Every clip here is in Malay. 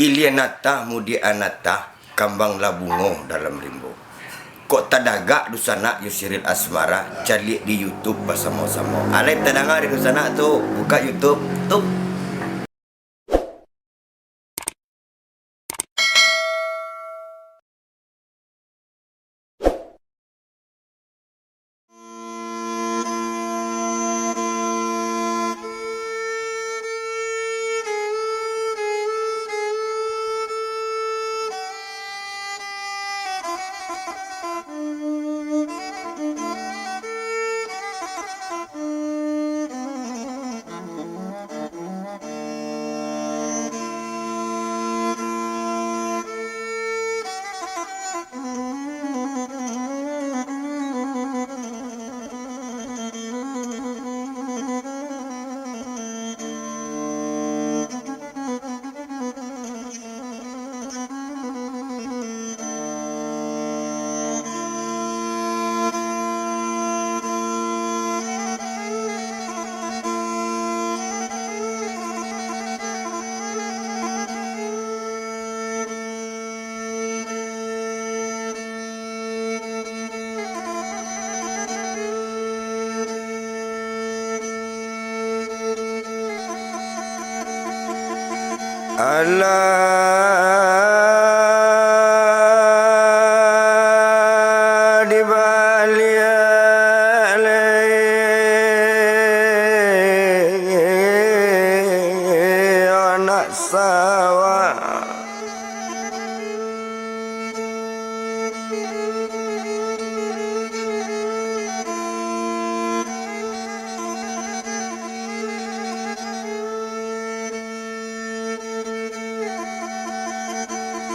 Ilianata mudi anata kambang labungo dalam rimbo. Kok tadaga dusana Yusiril Asmara cari di YouTube bersama-sama. Ale tadanga di dusana tuh buka YouTube tuh. Allah di baliale anak sawah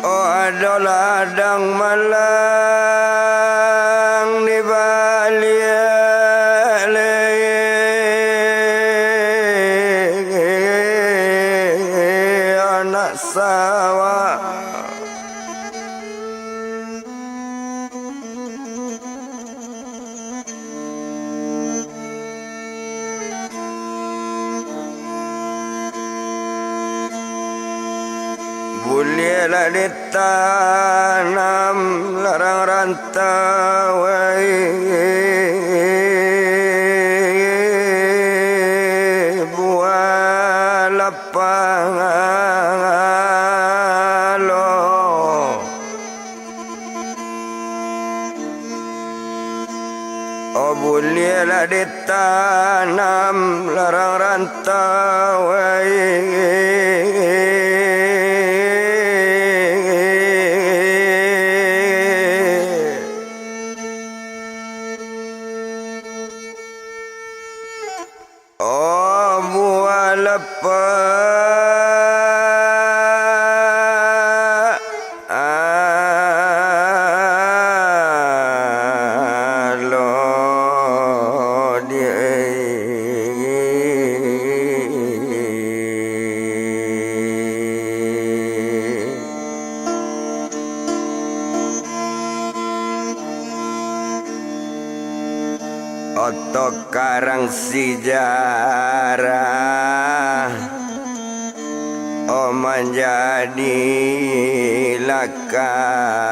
oh ada ladang malang di baliale anak sawah bolehlah ditanam larang rantawai buah lapangan oh bolehlah ditanam larang rantawai oh buah lepas alo oto karang sejarah oh menjadi lakabai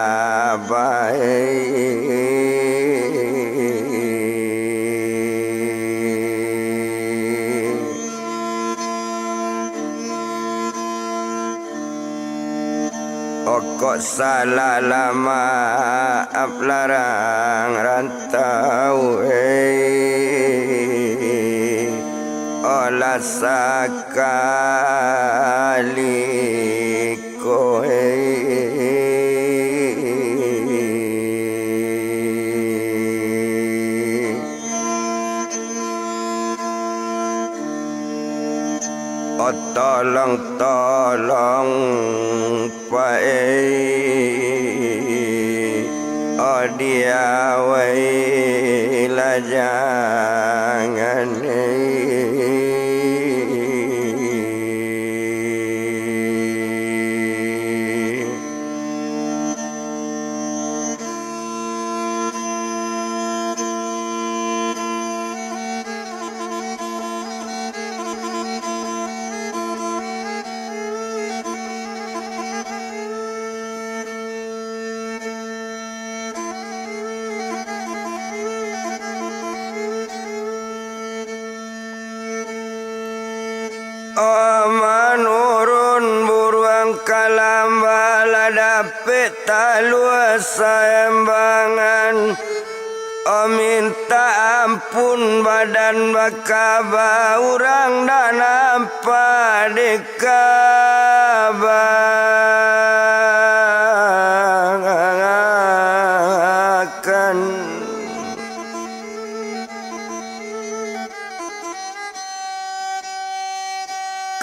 oh kok salah lama larang rantau olah sakali koe oh tolong pae oh dia wailah jangan Manurun buruang kalambala dapet talua sayembangan. Minta ampun badan bakaba urang dan apa dikabakan.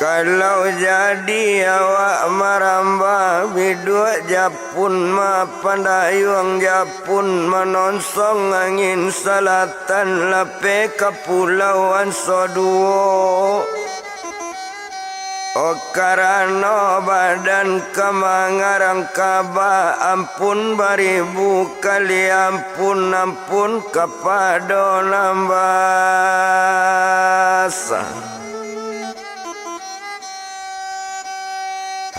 Kalau jadi awak maramba bidua Japun ma pandayung Japun menonsong angin selatan lape kepulauan Soduo. Karana badan kemangarang kaba ampun baribu kali ampun kepada nambasa.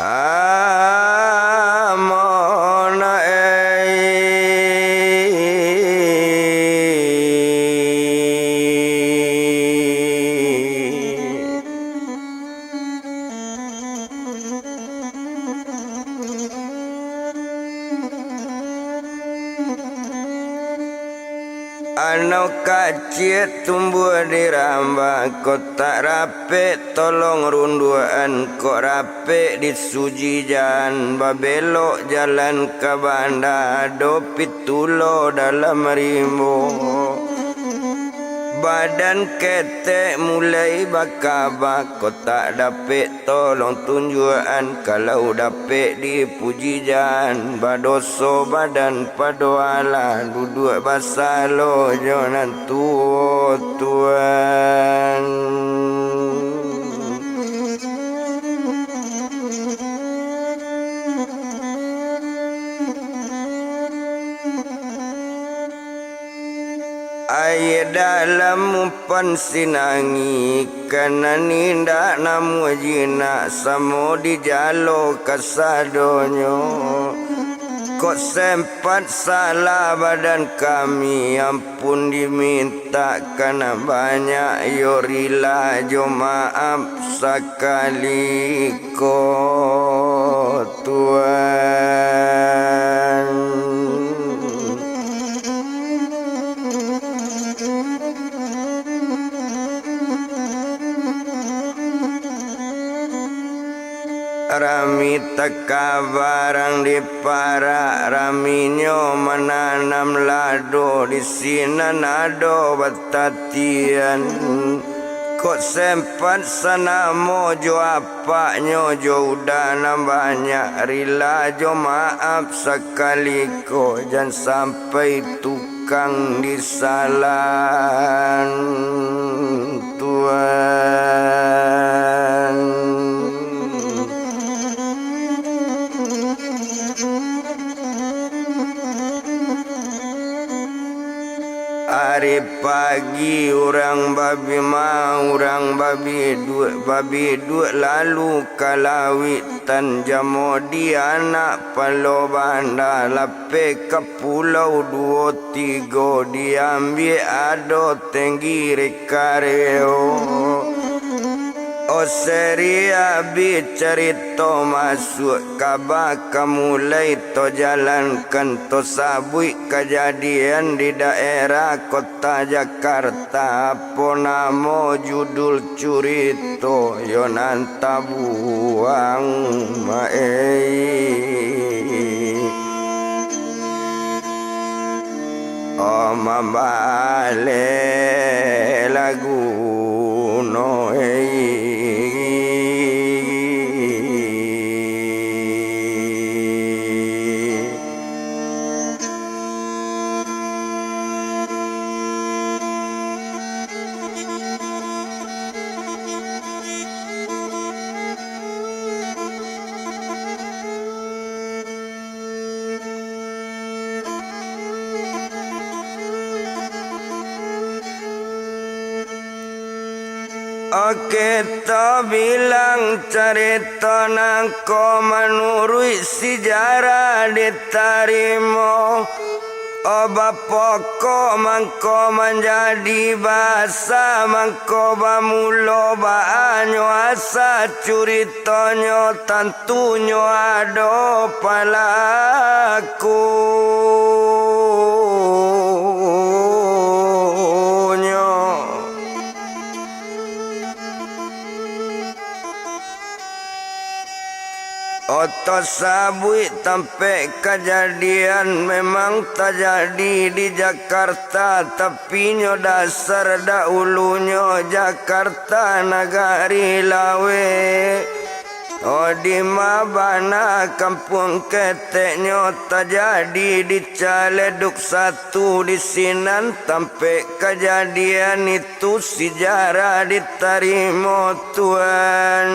Amona anak kacir tumbuh di rambang kota rape tolong runduan kok rape di sujijan babelok jalan ke banda do pitulo dalam rimbo. Badan ketek mulai bakaba kota dapet tolong tunjuan kalau dapet dipuji jan badoso badan padoala duduk basalo jonan tuan. Ayah dalam pansinangi kana nindak namu jina samo di jalo kasadonyo. Kok sempat salah badan kami ampun diminta kana banyak yorila jo maaf sekali ko Tuhan. Rami teka barang di para raminyo menanam lado di sini nado batatian. Kok sempat sana mojo apa nyojo udah nambahnya rila jo maaf sekali ko jangan sampai tukang disalan Tuhan. Hari pagi orang babi mau orang babi duk lalu kalawitan jamo di anak palo banda lape ke pulau 2-3 diambil ado tenggiri kareo. O seria bicarito masuk kabak mulai to jalankan to sabui kejadian di daerah kota Jakarta. Apa nama judul curito Yonanta buang mae. O mambale lagu noe. Kita bilang cerita nangko menurut sejarah diterima. Oba pokok mangko menjadi basa mangko bamulo baanyo asa curitonyo tantunyo ado palaku. Oto sabui sampai kejadian memang terjadi di Jakarta, tapi nyo dasar dahulunya Jakarta nagari lawe. Oh di Mabana kampung keteknya terjadi di Caleduk satu di Sinan, sampai kejadian itu sejarah diterima Tuhan.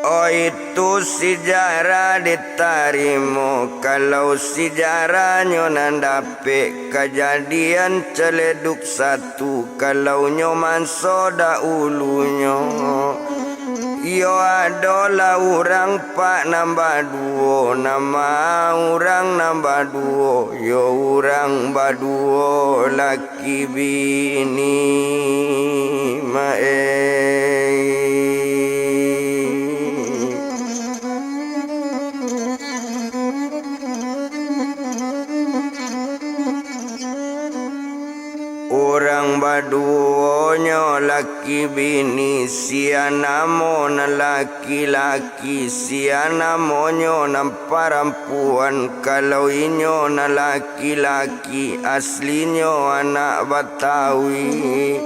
Oh itu sejarah diterima. Kalau sejarahnya nandape kejadian Caleduk satu, kalau nyoman soda ulunya yo adolah orang pak nambah duo, nama orang nambah duo, yo orang baduo laki bini mae. Orang baduonyo laki bini, siana mona laki-laki, siana monyo nam perempuan. Kalau inyo na laki-laki, aslinyo anak Betawi.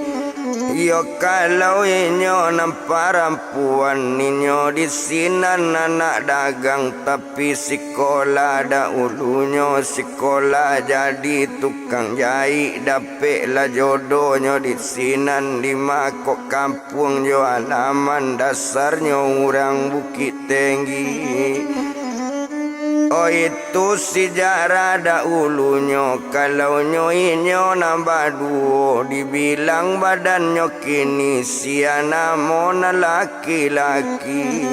Yo kalau inyo nam perempuan, inyo di Sinan anak dagang, tapi sekolah dahulunya sekolah jadi tukang jahit. Dapet lah jodohnya di Sinan di Makok kampung yo alaman dasarnya orang Bukit Tinggi. Oh itu sejarah dahulunya. Kalau nyoinyo nambah duo, dibilang badannya kini siana mona laki-laki.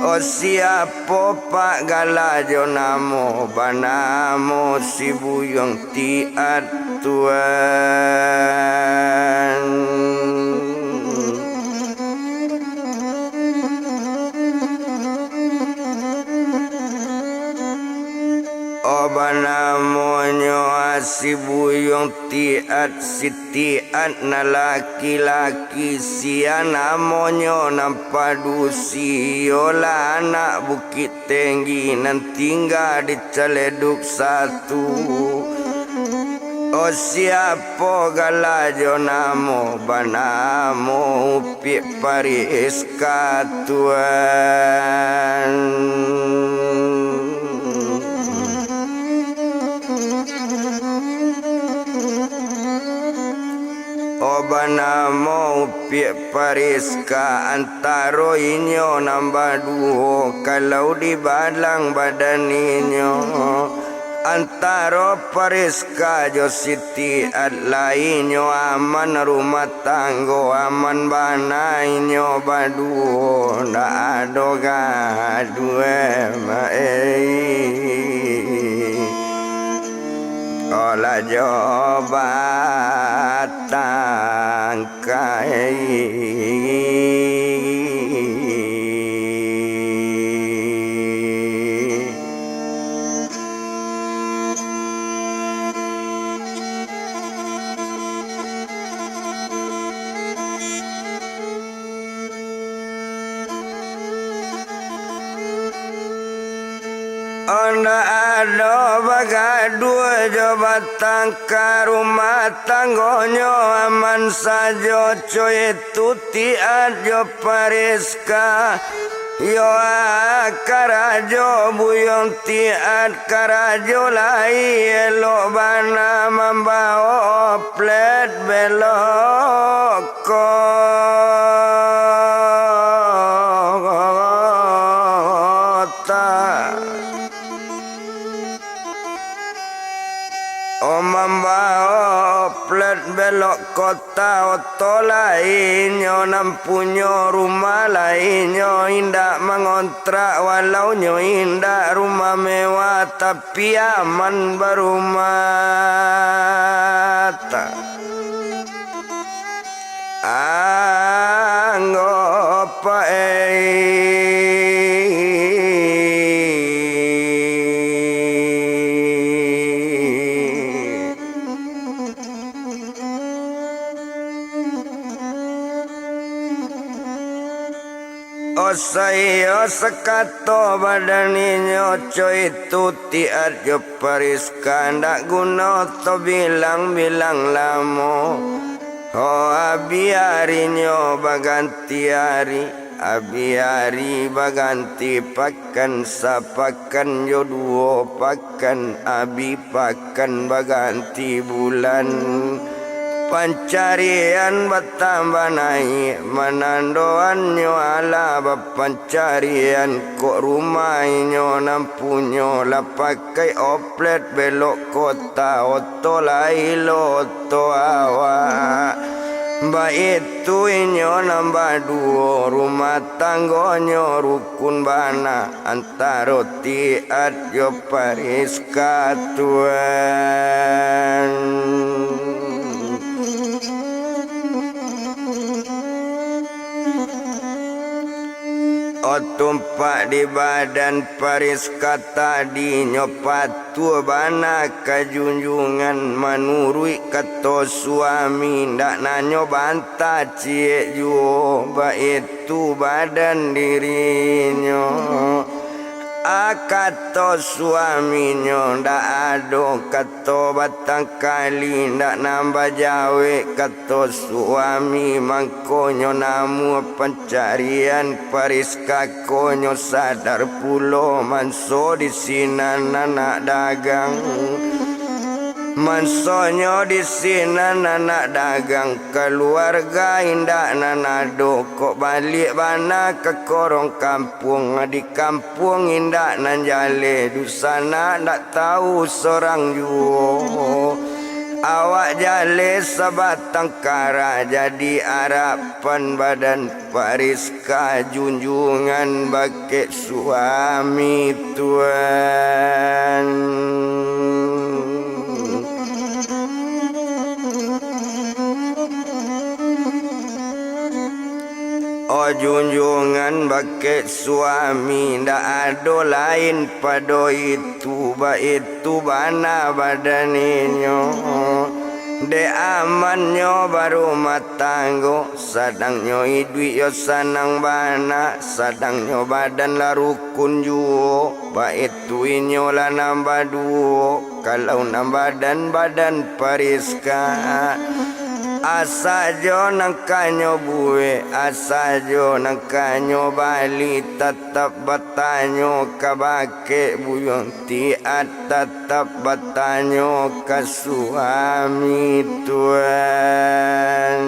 Oh siapa pak galajo namo banamo si buyong tiat Tuhan. Banamonyo asibuyong tiat sitiat na laki-laki, siana monyo nampadusi yola anak Bukit Tinggi nan tinggal di Caleduk satu. Oh siapa galajo namo banamo upi paris katuan. Banamo upi pariska antaro inyo nambah duo. Kalau di badlang badan inyo antaro pariska jo siti at lainyo aman rumah tanggo aman bana inyo baduo nda ado gadue olah jobat tangkai. Onda ada bagadua jabatan ke rumah tanggonyo aman sajo coy tutiat jo pariska yo karajo buyong tiat karajo lai elo bana membawa plet beloko. kota oto lainnya nampunyo rumah lainnya indak mengontrak walau nyo indak rumah mewah tapi aman berumah tak anggopa Osayo sekato badaninyo coy tuti arjo pariska ndak guna to bilang-bilang lamo ho abiarinyo baganti hari baganti pakan sapakan joduo pakan abi pakan baganti bulan pancarian bertambah naik menandoannya ala pancarian kok rumahnya nampunyo lah pakai oplet belok kota oto lailo oto awak baik itu inyo nambah dua rumah tanggonyo rukun bana antara tiat yo paris katuan tumpak di badan paris kata di nyopatu bana kajunjungan menurui kata suami ndak nanyo bantah cie juo itu badan dirinya akato suaminyo ndak ado kato batang kali ndak nambah jawe kato suami mangkonyo namu pencarian paris kakonyo sadar pulo manso di sinan anak dagang mansonyo di sinan anak dagang keluarga indak nanado kok balik bana ke korong kampung di kampung indak nanjale dusana ndak tahu seorang juo awak jale sebatang kara jadi harapan badan pariska junjungan bake suami tuan junjungan bake suami ndak ada lain pada itu itu bana badaninyo de amannya baru matanggo sadangnya idui yo sanang bana sadangnya badan la rukun juo itu inyo la nambah duo kalau nambah badan pariska asajo nangkanyo buwe asajo nangkanyo bali tetap batanyo kabake buyong tiat tetap batanyo ka suami tuan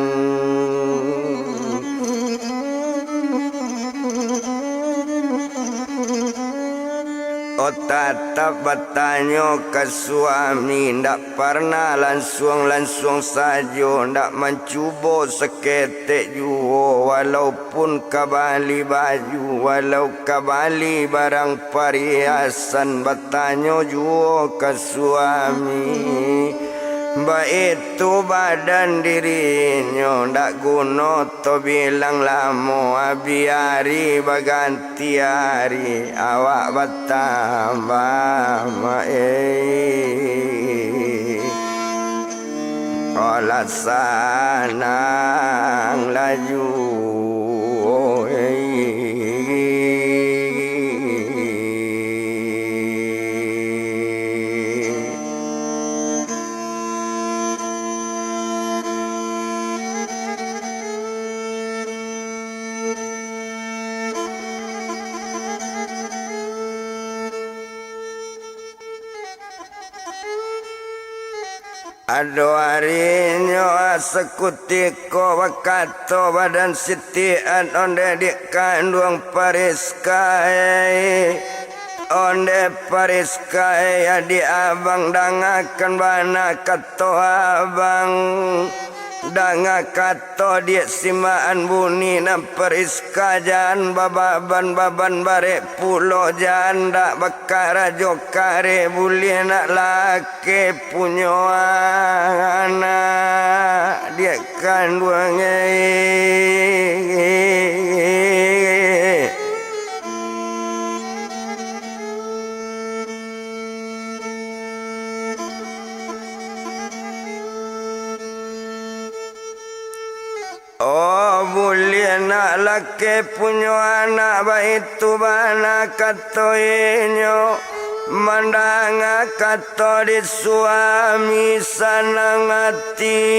tatap bertanya ke suami ndak pernah langsung saja ndak mencuba seketek juo walaupun kabali baju walau kabali barang perhiasan bertanya juo ke suami itu badan dirinya ndak guna to bilang lamo biari baganti hari awak bertambah olah sanang laju ado harinya sekutiko wakato badan sitian onde di kandung pariskai onde pariskai di abang dangakan bana kato abang Danga kato dia simaan bunyi na periska jan baban barek pulo janda bakara jokare bulih nak laki punyo anak dia kandungnya. Oh boleh nak laki punyo anak baik tu bana katoinyo mandang kato di suami sanang hatinya.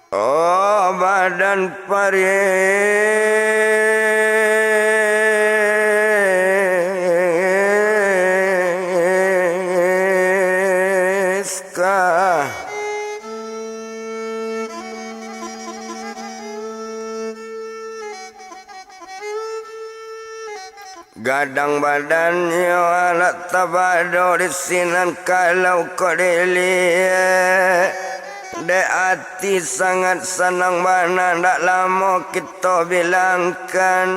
Oh badan Pariska gadang badannya alat tabado di sinan kalau kau dilihat. De hati sangat senang mana ndak lama kita bilangkan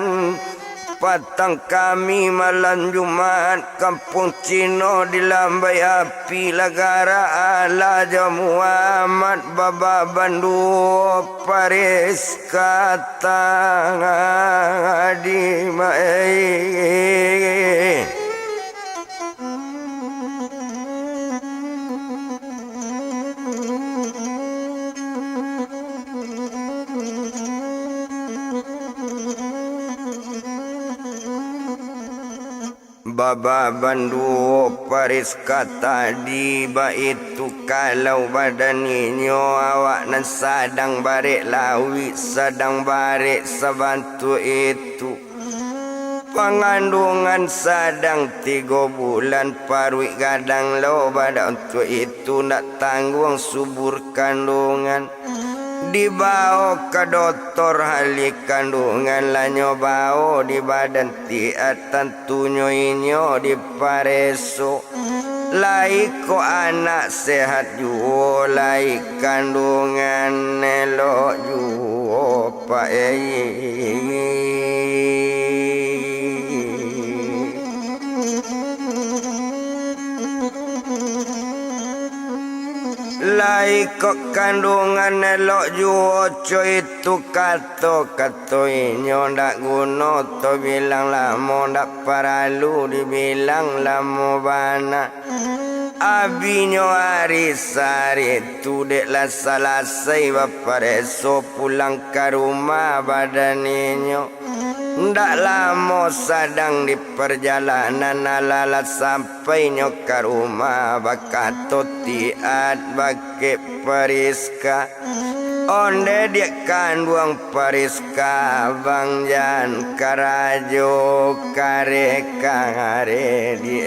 patang kami malam Jumat kampung Cino dilambai api negara ala Muhammad baba bandu Paris kata di mai. Baba bandu Paris kata di itu kalau badaninyo awak nan sadang barek lawi sadang barek sabantu itu pengandungan sadang 3 bulan parwi gadang lo pada untuk itu nak tanggung subur kandungan dibawa ke dokter hali kandungan lah nyobao di badan tiat tentunya inyo di pareso lai ko anak sehat juo lai kandungan nelo juo pa lai kok kandungan elok juoco itu kato inyo ndak guno to bilang lamo ndak paralu dibilang lamo bana abinyo hari tu dek la salasai bapareso pulang ke rumah badaninyo ndak lama sadang di perjalanan alalat sampai nyo ke rumah bakato tiat bake Pariska onde dia kandung Pariska bang jan karajo kare kare di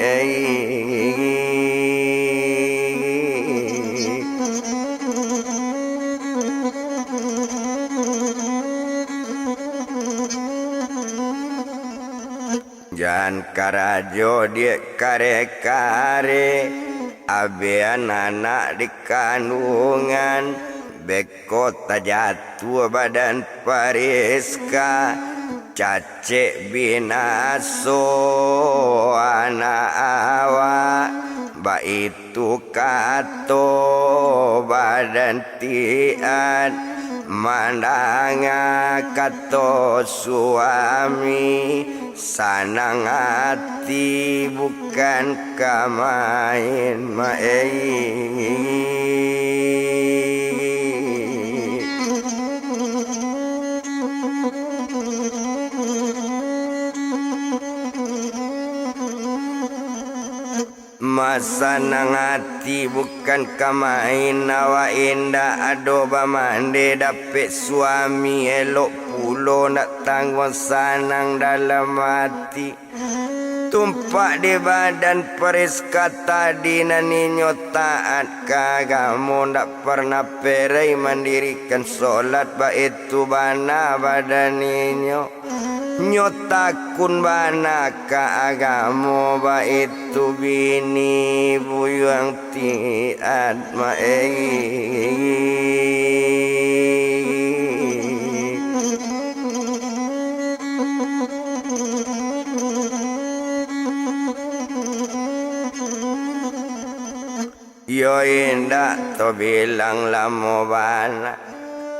jan karajo dia kare abean anak di kandungan beko jatuh badan Pariska cacek binaso anak awak ba itu kato badan tian mandanga kato suami sanang hati bukan kamain masa nang hati bukan kamain nawa indah adoba mande dapet suami elok pulo nak tanggung sanang dalam hati tumpak di badan peris kata ninyo taat kagamu ndak pernah perai mendirikan solat baitu bana badan ninyo nyotakun bana ka agamu baitu bini buyang tiat maei yo indah to bilang lamo bana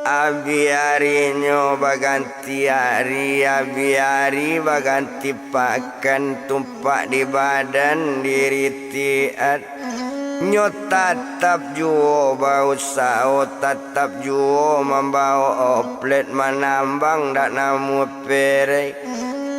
abiarinyo baganti hari abiari baganti pakan tumpak di badan diri tiat nyo tatap juo bau sao tatap juo membau oplet manambang dak namu perei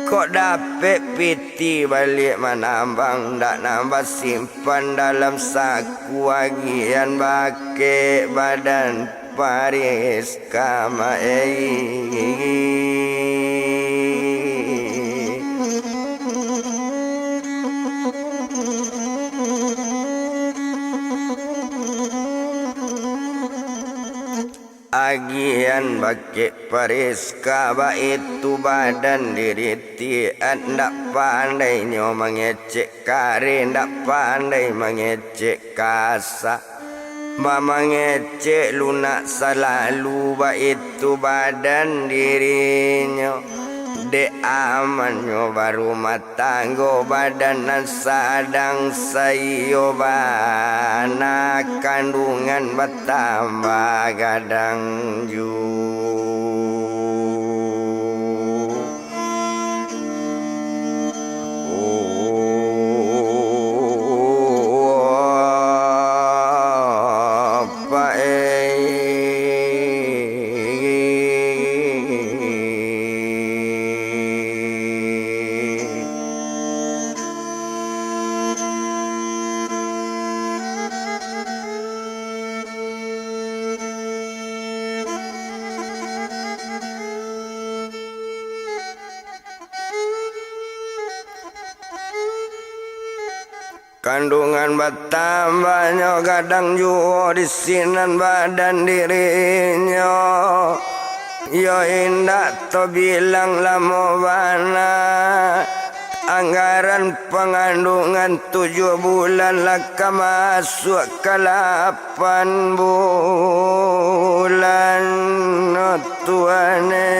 kok dapet piti balik manambang dak nambah simpan dalam saku agian bake badan paris kamai agian bake paris kaba itu badan diri tiat ndak pandai nyo mengecek kare ndak pandai mengecek kasa mengecek lunak selalu ba itu badan dirinya de amanyo baru matanggo badanan sadang sayo bana kandungan bertambah gadang ju kandungan bertambahnya kadang juo di sinan badan dirinya yo indah to bilang lamo bana anggaran pengandungan 7 bulan laka masuk ke 8 bulan no tuane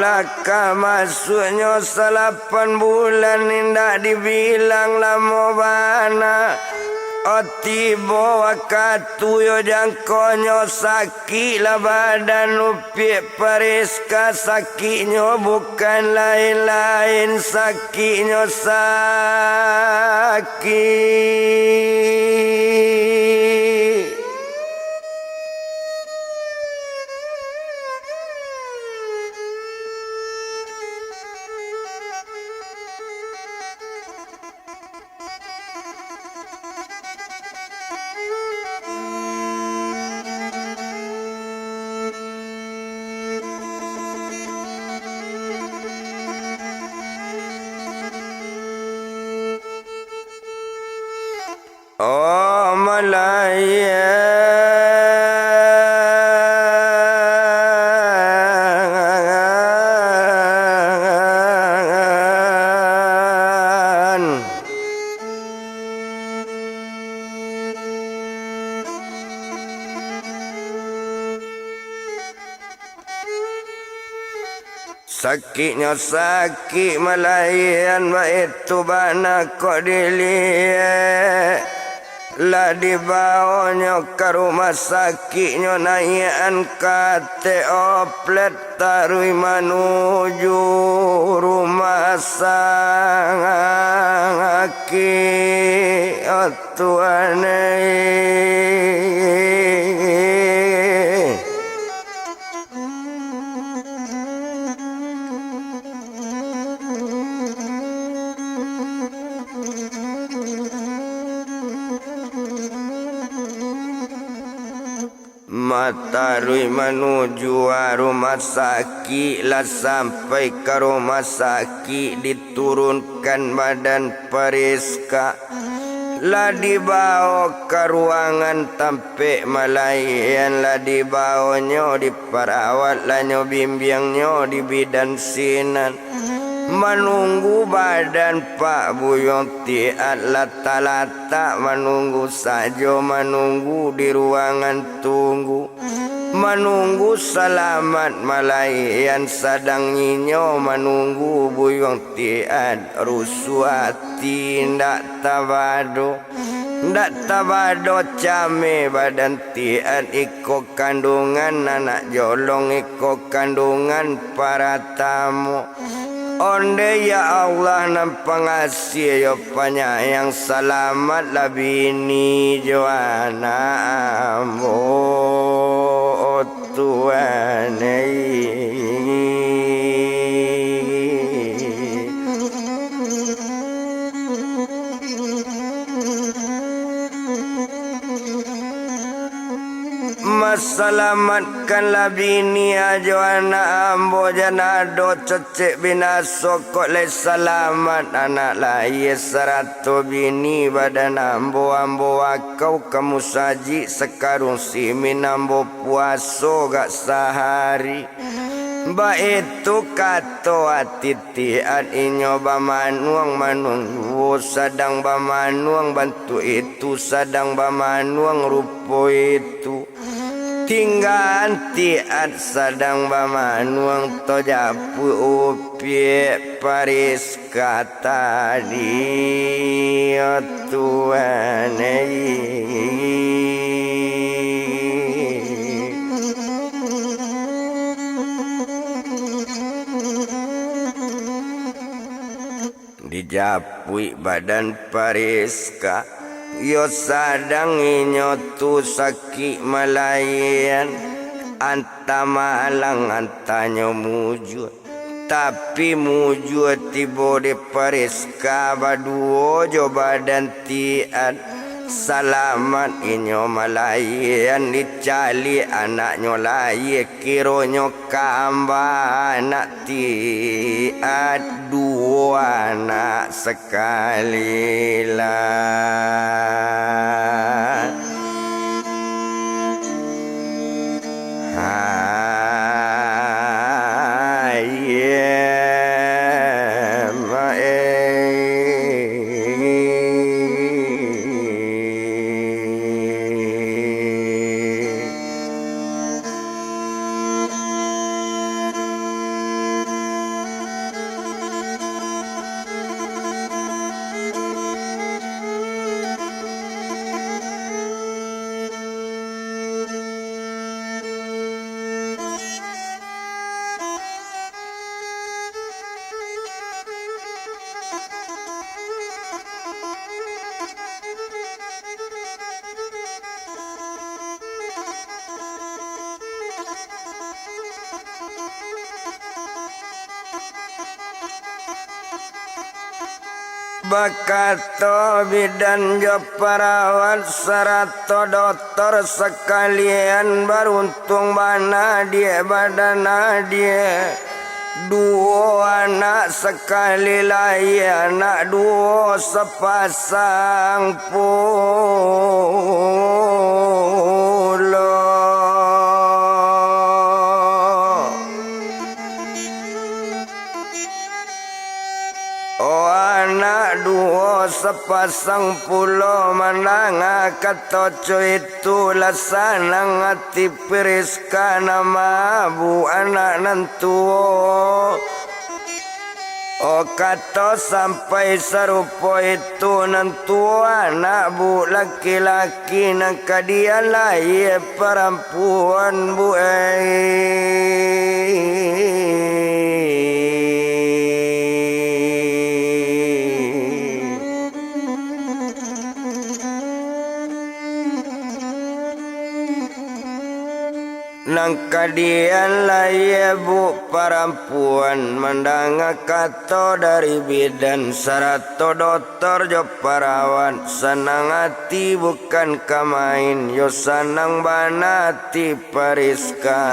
laka masuknya 8 bulan indah dibilang lamo bana tiba waktu yo jangkonyo sakit lah badan upik periska sakitnya bukan lain-lain sakitnya sakit oh Malaya sakitnya sakit Malayan itu bana kok dilihat lah dibawanya ke rumah sakitnya naikan kate oplet tarui menuju rumah sakit tuane Matarui menuju rumah sakit, lah sampai ke rumah sakit diturunkan badan Pariska, lah dibawa ke ruangan tampe malayan, lah dibawanya diperawat, lah nyo bimbingnya di bidan sinan. Menunggu badan Pak Buyong tiat lata-lata, menunggu saja, menunggu di ruangan tunggu, menunggu selamat malayan sadang nyinyo, menunggu Buyong tiat rusuh hati ndak tabado. Ndak tabado came badan tiat iko kandungan anak jolong, iko kandungan para tamu. Onde ya Allah nan pengasih yo penyayang, selamat lah bini Joana ambo Tuhan. Selamatkanlah bini Joana ambo janado cecek binaso kok le selamat anak lahir 100 bini badan ambo akau kamu saji sekarung simin ambo puaso gak sehari. Ba itu kato atitian inyo bamanuang manunggu sadang bamanuang bantu itu sadang bamanuang rupo itu tinggal tiat sadang bamanuang tojapu upie Paris kata dia Tuhan. Dijapui badan Pariska, yo sadang inyo tu sakit malayan, anta malang antanyo mujud, tapi mujud tibo de Pariska baduo jo badan tiat. Salamat inyo malayan dicali anaknyo laye, kironyo kamba anak tiat dua anak sekali lah. Bakato bidan jo perawat serato dokter sekalian, beruntung mana dia badan dia. Dua anak sekali lagi, anak dua sepasang pulau. Dua sepasang pulau menang katoco itu lasanang hati Pariska nama bu anak nantuo. Oh kato sampai serupo itu nantuo anak bu laki-laki nangka dia lahir perempuan bu Nangkadian laye bu parampuan mandanga kato dari bidan sarato dokter jo parawan senang hati bukan kamain yo sanang banati pariska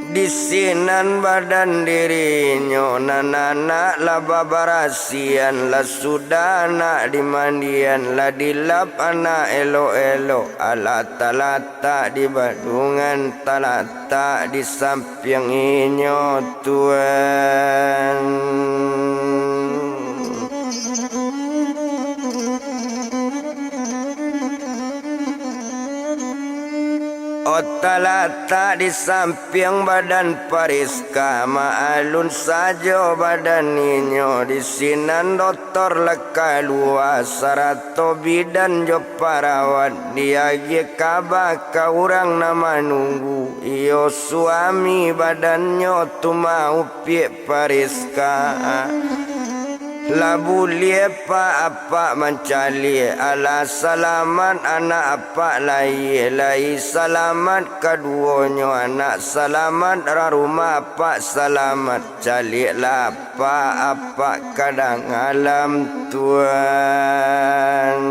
disinan badan dirinyo nanana la babarasian la sudana dimandian la dilap anak elo-elo alata-lata di badungan talata di samping inyo Tuhan. Otalata di samping badan pariska maalun sajo badan ninyo di sinan doktor leka luas sarato bidan jo parawat diagi kabaka urang nama nunggu iyo suami badannya tumau pie pariska labu liepa apa mencali ala salaman anak apa lai salamat keduanya anak salamat rumah apa salamat cali lapa apa kadang alam Tuhan.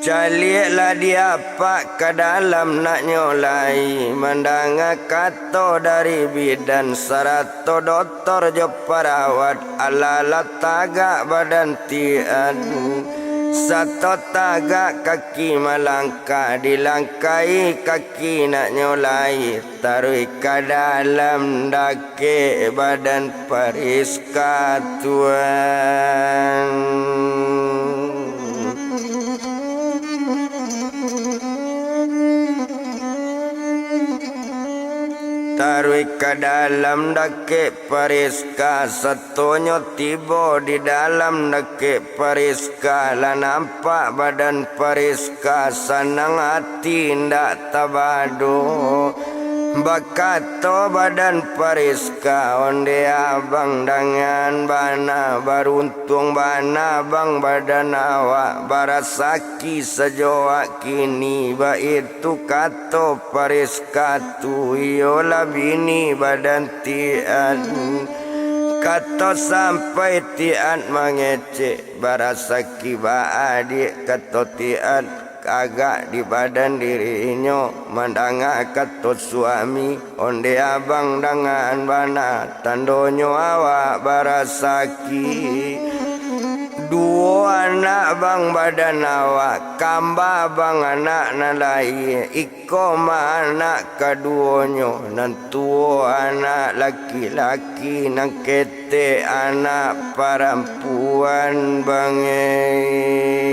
Calilah dia pak ke dalam nak nyolai mandanga kato dari bidan sarato doktor jo parawat ala tagak badan tian satu tagak kaki melangkah dilangkai kaki nak nyolai taruh ke dalam dake badan pariska Tuhan. Taruh ke dalam dake pariska satunya tiba di dalam dake pariska lah nampak badan pariska senang hati ndak tabado bakato badan pariska onde abang dengan bana baruntung bana bang badan awak barasaki sejoak kini ba itu kato pariska tu yola bini badan tian kato sampai tian mengecek barasaki ba adik kato tian agak di badan dirinya mandanga katut suami onde abang dengan bana tandonyo awak barasaki dua anak bang badan awak kamba bang anak nalai iko ma anak keduanya nan tua anak laki-laki nang kete anak perempuan bangai.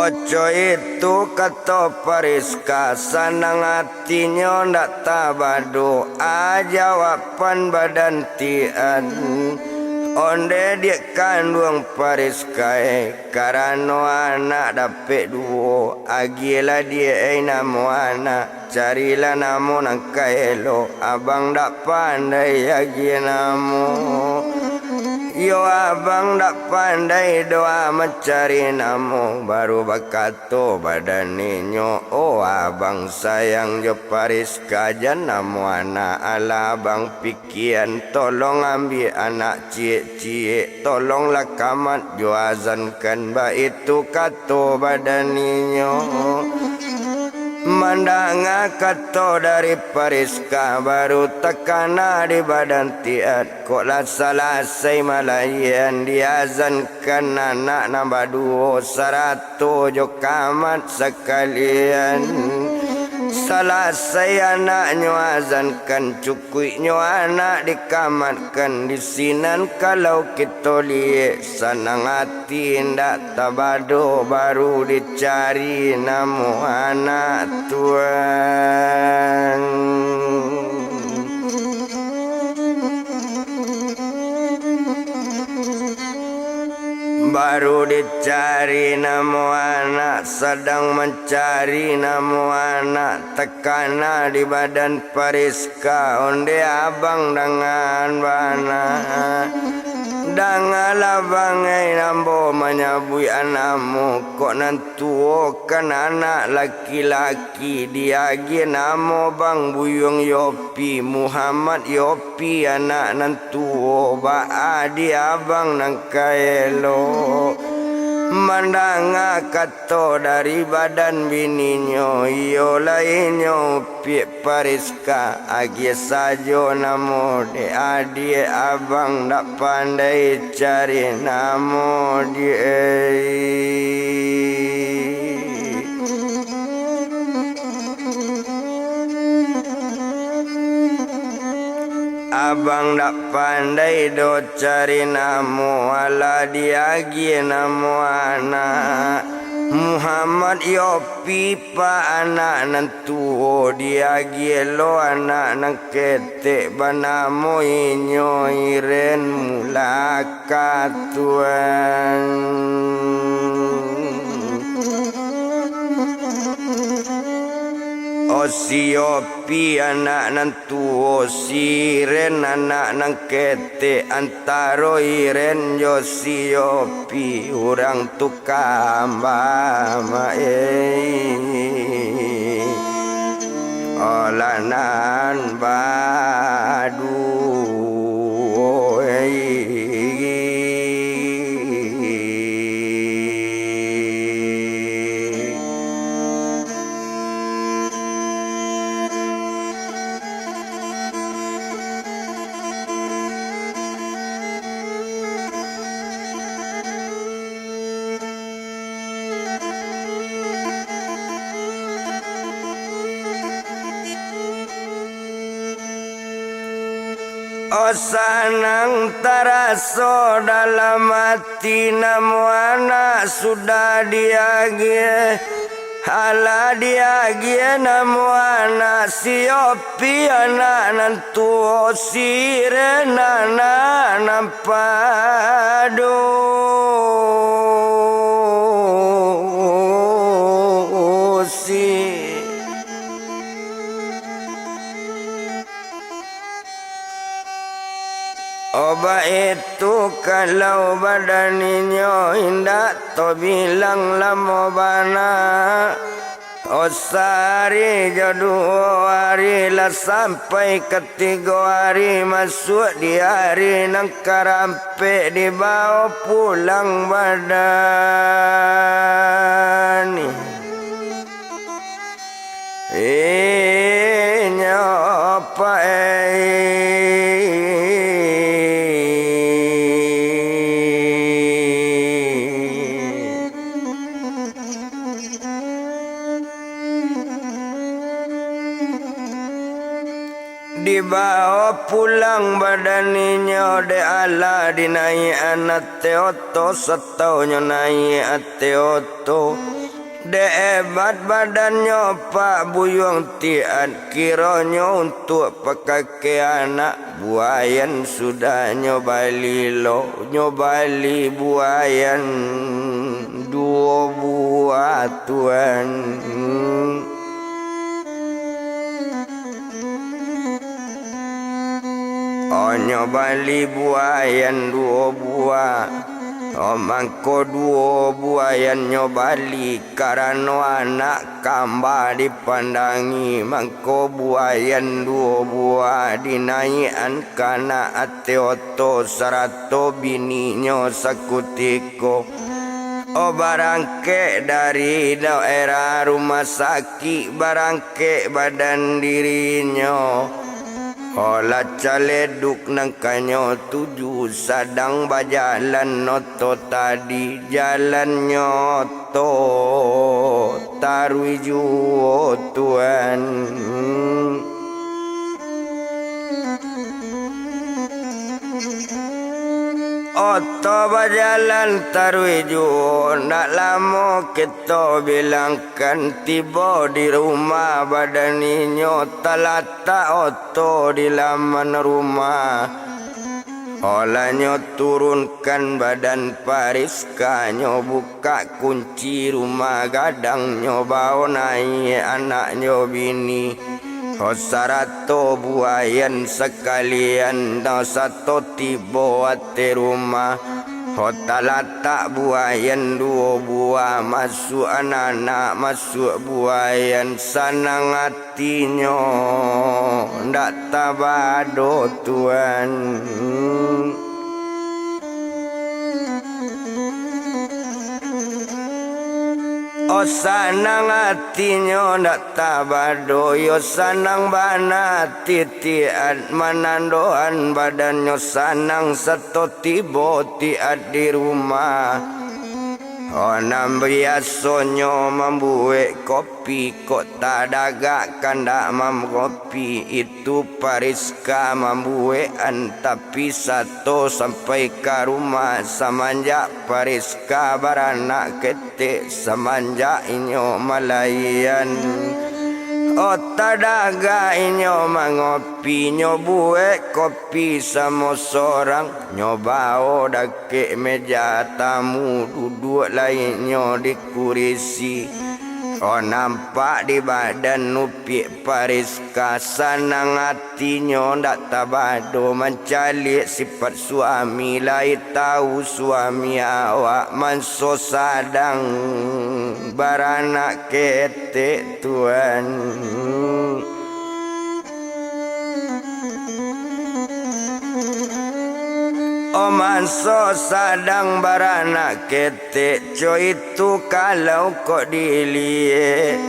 Ojo itu kata pariska senang hatinya ndak tabado jawaban badan tian onde dia kandung pariska karano anak dapet duo agilah dia namo anak carilah namo nang kaelo abang ndak pandai agi namo. Yo abang ndak pandai doa mencari namo baru bakato badan ninyo oh abang sayang jo pariska jan namo anak ala abang pikian tolong ambil anak cie-cie tolonglah kamat jo azankan ba itu kato badan ninyo. Mandanga kato dari pariska baru tekana di badan tiat kok lah selesai malayan diazankan anak nambah dua sarato jo kamat sekalian selesai anaknya azankan cukuknya anak dikamatkan di sinan kalau kita lihat senang hati ndak tabado baru dicari namo anak Tuhan. Baru dicari namo anak, sedang mencari namo anak. Tekana di badan Pariska, onde abang dengan bana. Dangalah bangai nambo menyabui anakmu. Kok nantuo kan anak laki-laki. Diagi namo bang Buyung Yopi, Muhammad Yopi anak nantuo. Ba dia abang nang kaelo. Mandanga kato dari badan bininyo. Iyo lainyo pie Pariska. Agi sajo namo de adi abang dak pandai cari namo die. Abang dak pandai do cari namo, ala diagi namo anak. Muhammad Yopi pa anak nantuo, diagi lo anak nang ketek banamo inyo iren mulaka tuan. Osiopi anak nantuo, siren anak nang kete. Antaro iren Yosiopi, urang tukang mama olanan badu. Osanang taraso dalam hati namo anak sudah diagi. Hala diagi namo anak Siopi anak nantuo, siren anak nampadu. Oba itu kalau badaninyo indah to bilang lamo bana. Osari jodoh hari lah sampai ketiga hari. Masuk di hari nang karampe dibawa pulang badan. Nyopa dibawa pulang badaninyo de ala dinai anak teoto setaunya nai ateoto de ebat badannya Pak Buyung tian kironyo untuk pakai anak buayan sudah nyobali lo nyobali buayan dua buah tuan. Oh nyobali buayan dua buah. Oh mangko dua buayan nyobali karena anak kamba dipandangi. Mangko buayan dua buah dinaian kana ateoto sarato bininyo sakutiko. Oh barangke dari daerah rumah sakit barangke badan dirinya. Olah caleduk nang kanyo tuju sadang bajalan noto tadi jalan nyoto tarwiju tuan. Oto bajalan tarwiju nak lama kita bilangkan tiba di rumah badaninyo talata oto di laman rumah. Olanyo turunkan badan Pariskanyo buka kunci rumah gadangnya baonai anaknya bini Hosarato buayan sekalian dosato tibo ate rumah Hotalata buayan dua buah masuk anak masuk buayan sanang hatinya ndak tabado Tuhan O sanang hatinya ndak tabado yo sanang bana titian manandoan badannya sanang seto tibo tiat di rumah Onam biasonyo membuat kopi kok tak daga kandak mam kopi itu Pariska membuat tapi satu sampai ke rumah semenjak Pariska beranak ketik semenjak inyo malayan O tadaga inyo mangopi nyo buat kopi sama seorang nyobao dake meja tamu duduk lainnya di kurisi O nampak di badan nupi Pariska sanang hatinya ndak tabado mencalik sifat suami lai tahu suami awak manso sadang baranak ketek Tuhan O manso sadang baranak ketek co itu kalau kok dilihat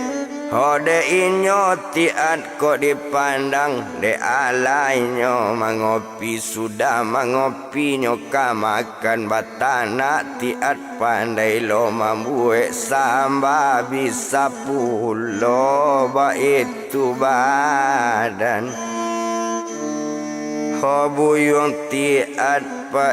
Hode inyo tiat kok dipandang de alainyo mangopi sudah mangopi nyoka makan batana tiat pandai lo mambuek samba bisa pulo ba itu badan Hobuyong tiat pa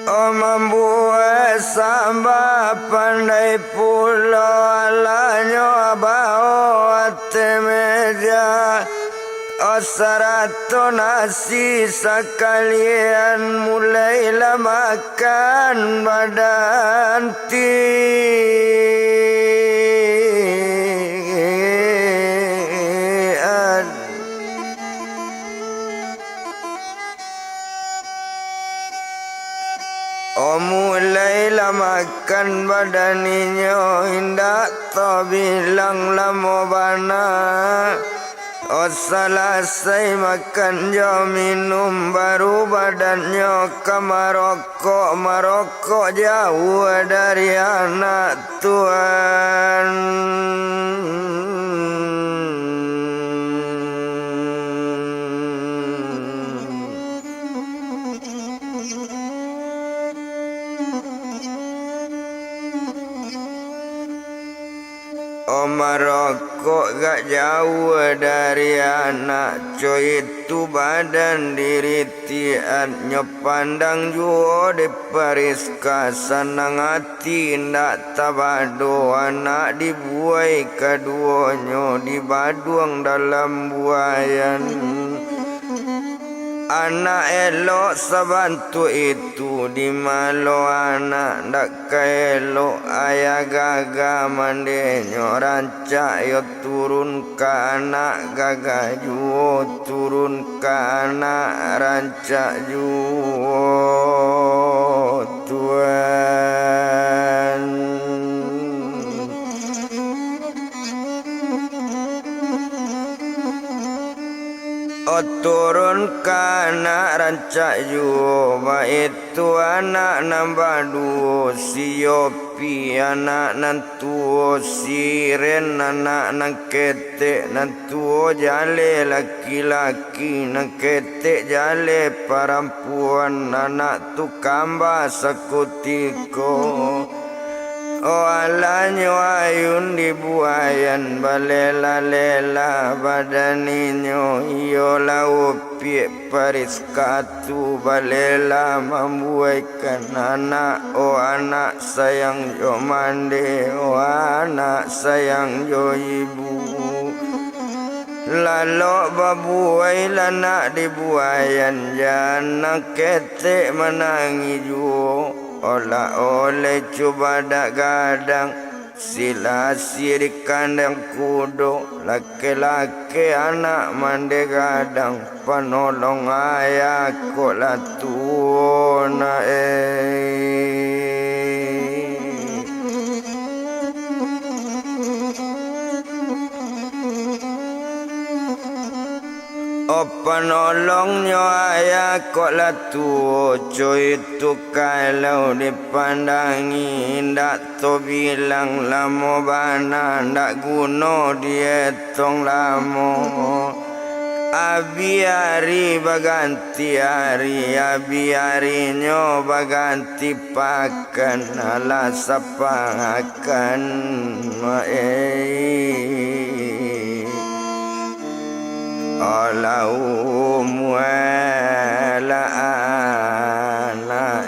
O membuat samba pandai pulo alanyo bawa meja O sarato nasi sekalian mulailah makan badan O mulailah makan badaninyo hindak to bilang lamo bana O selesai makan jo minum baru badannya ke marokok jauh dari anak Tuhan O Marokko gak jauh dari anak coy itu badan diri tiat nyepandang juo di Pariska senang hati ndak tabado anak dibuai keduanya di baduang dalam buayan Anak elok sebantu itu di malo anak ndak elok ayah gaga mandenyo rancak yo turun ke anak gaga juo turun ke anak rancak juo Tuhan O turun kana rancak juo ba itu anak nambah duo siop opi anak nantuo siren anak nang ketek nantuo jale laki-laki nang ketek jale perempuan anak tu kamba sakutiko. O alanyo ayun dibuayan balela-lela badaninyo iyo laupi paris katu balela membuaikan anak. O anak sayang yo mande, o anak sayang yo ibu. Lalu babuai lanak dibuayan jana ketek menangi juo. Olah oleh coba dak gadang sila siri kandang kudo laki-laki anak mande gadang penolong ayah kola tuona O penolongnya ayah kok lah tu itu kalau dipandangi ndak to bilang lamo bana ndak guna dietong lamo. Abi hari baganti hari, abi harinya baganti pakan ala sapakan Alau muala ana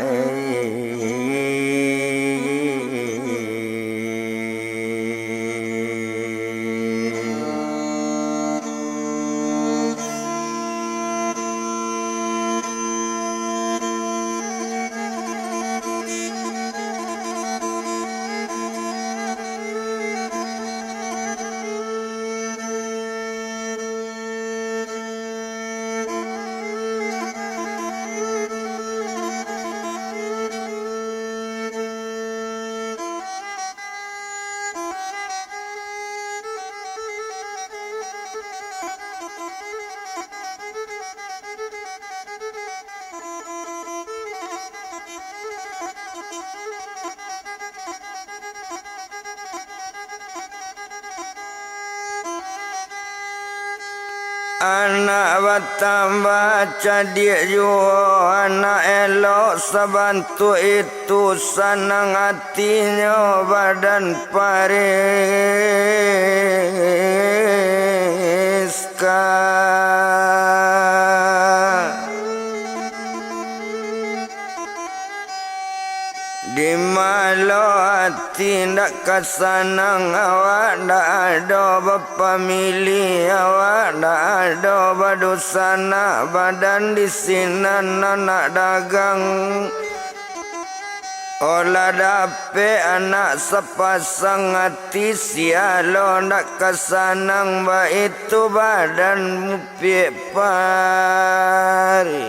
anak batang baca dia jua anak elok sabantu itu senang hatinya badan pariska di malo hati ndak kesanang awak ndak ada bapamili awak ndak ada badusana badan di sinan anak dagang olah dape anak sepasang hati sialo ndak kesanang ba itu badan mupi pari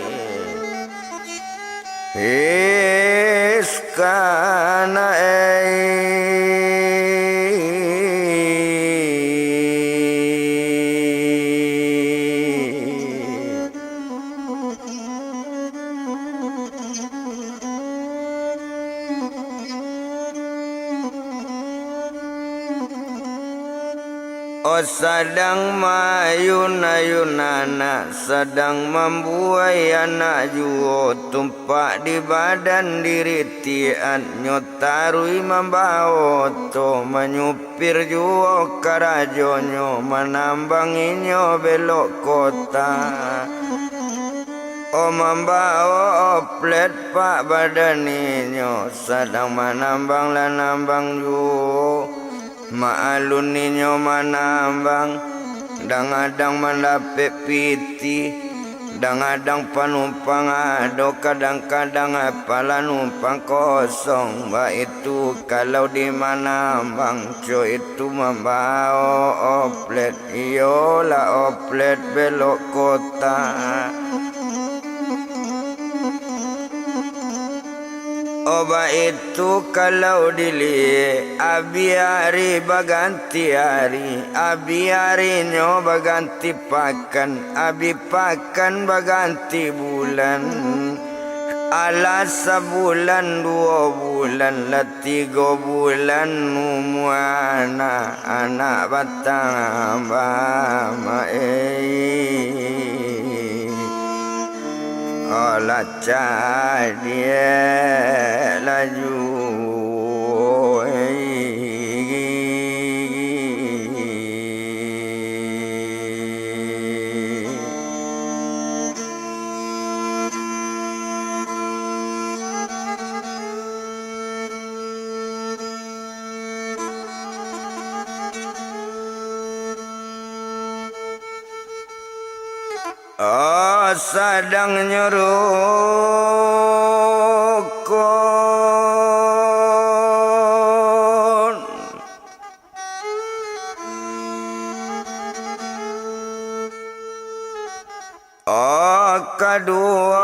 Iskana O sedang mayun-ayun anak sedang membuai anak juo tumpak di badan diri tian nyotarui membawa to menyupir juo karajonyo menambanginyo belok kota O membawa oplet pak badaninyo sedang menambang lan nambang juo Maalun ninyo manambang Dangadang mandapit piti Dangadang panumpang ado Kadang-kadang pala numpang kosong Ba itu kalau di manambang Co itu membawa oplet Iyolah oplet belok kota Oba itu kalau dilihat Abi hari baganti hari Abi harinya baganti pakan Abi pakan baganti bulan Ala sebulan 2 bulan lah 3 bulan umuana anak batang olah dia laju sedang nyerukun keduanya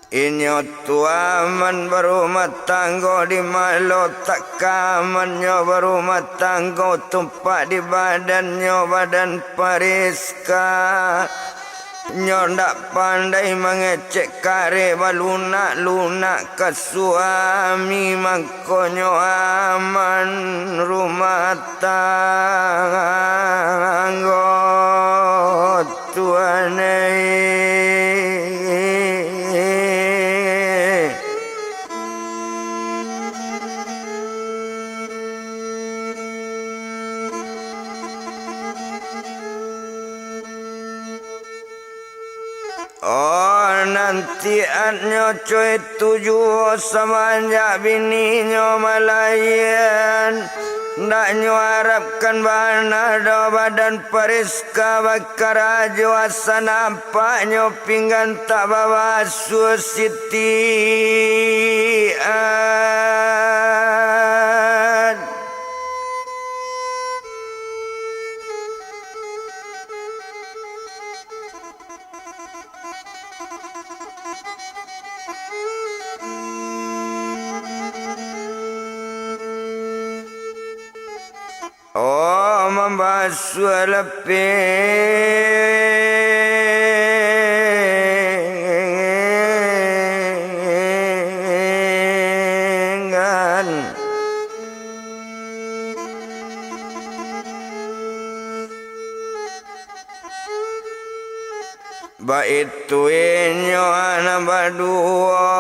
inyo tuaman berumah tangga di malo tak kamannya berumah tangga tumpak di badannya badan Pariska nyo ndak pandai mengecek kare balunak-lunak ke suami makanya aman rumah tangga tuane nanti anyo cuy tujuh semanjak bininya malayan ndak nyo harapkan bana do badan Pariska bakar ajo asa nampaknya pinggan tak bawa susitian membasuh lepingan baitu inyo anak berdua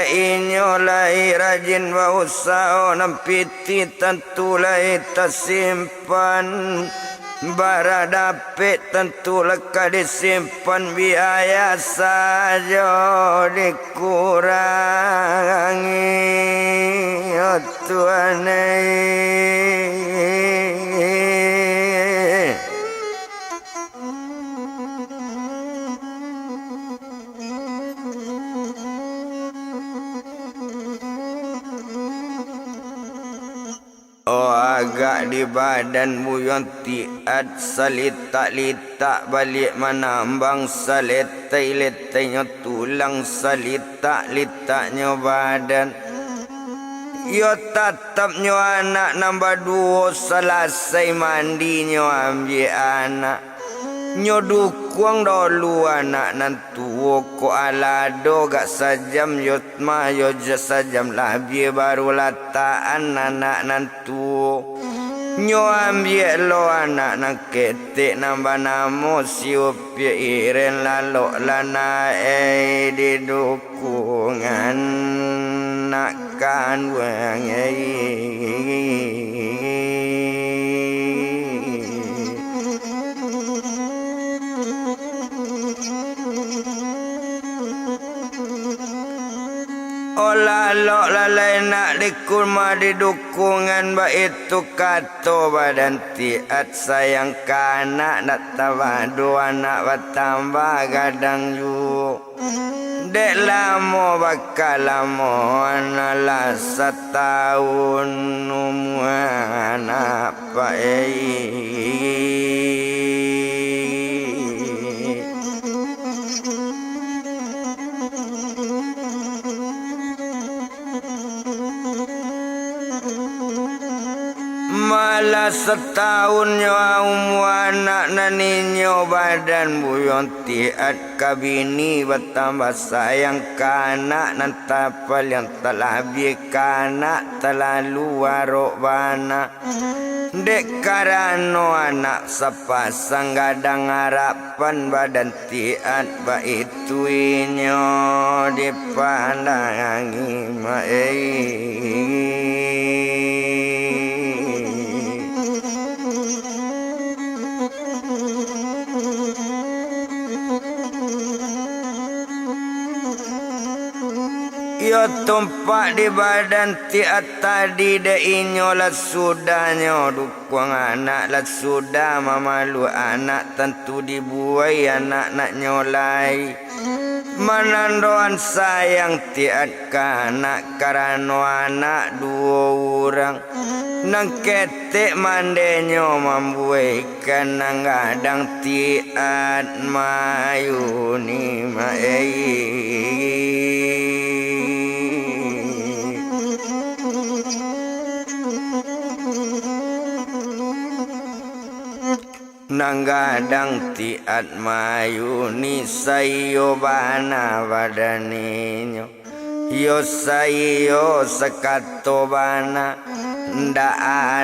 inyo lai rajin berusaha nampiti tentu lai tersimpan bara dapet tentu leka disimpan biaya saja dikurangi Tuhan agak di badan buyon tiat salitak-litak balik menambang saletai-letainya tulang salitak-litaknya badan yo tatapnya anak nambah 2 selesai mandinya ambil anak nyodukung dulu anak nantu ko alado gak sajam yotma yo sajam labie baru lataan anak nantu nyo ambil lo anak nak ketik nambah namo siup ya iren lalok lana di dukungan nakkan wang olah lo lalai nak dikurma di dukungan ba itu kato badan tiat sayang kanak nak tawadu anak bertambah gadang yu dek lama bakal lama analah setahun umur anak pak Malah setahun nyaum anak naninyo badan buyon tiat kabini bertambah sayang kanak nan tapal yang telah kanak terlalu warok bana dek karano anak sepasang gadang harapan badan tiat ba itu inyo dipandangi yo tumpak di badan tiat tadi de inyo lah sudahnya dukung anak lah sudah mamalu anak tentu dibuai anak nak nyolai menandoan sayang tiat kanak karano anak dua orang nang ketek mandenyo membuaikan nang gadang tiat mayuni nanggadang tiat mayuni sayo bana badaninyo yo sayo sekato bana nda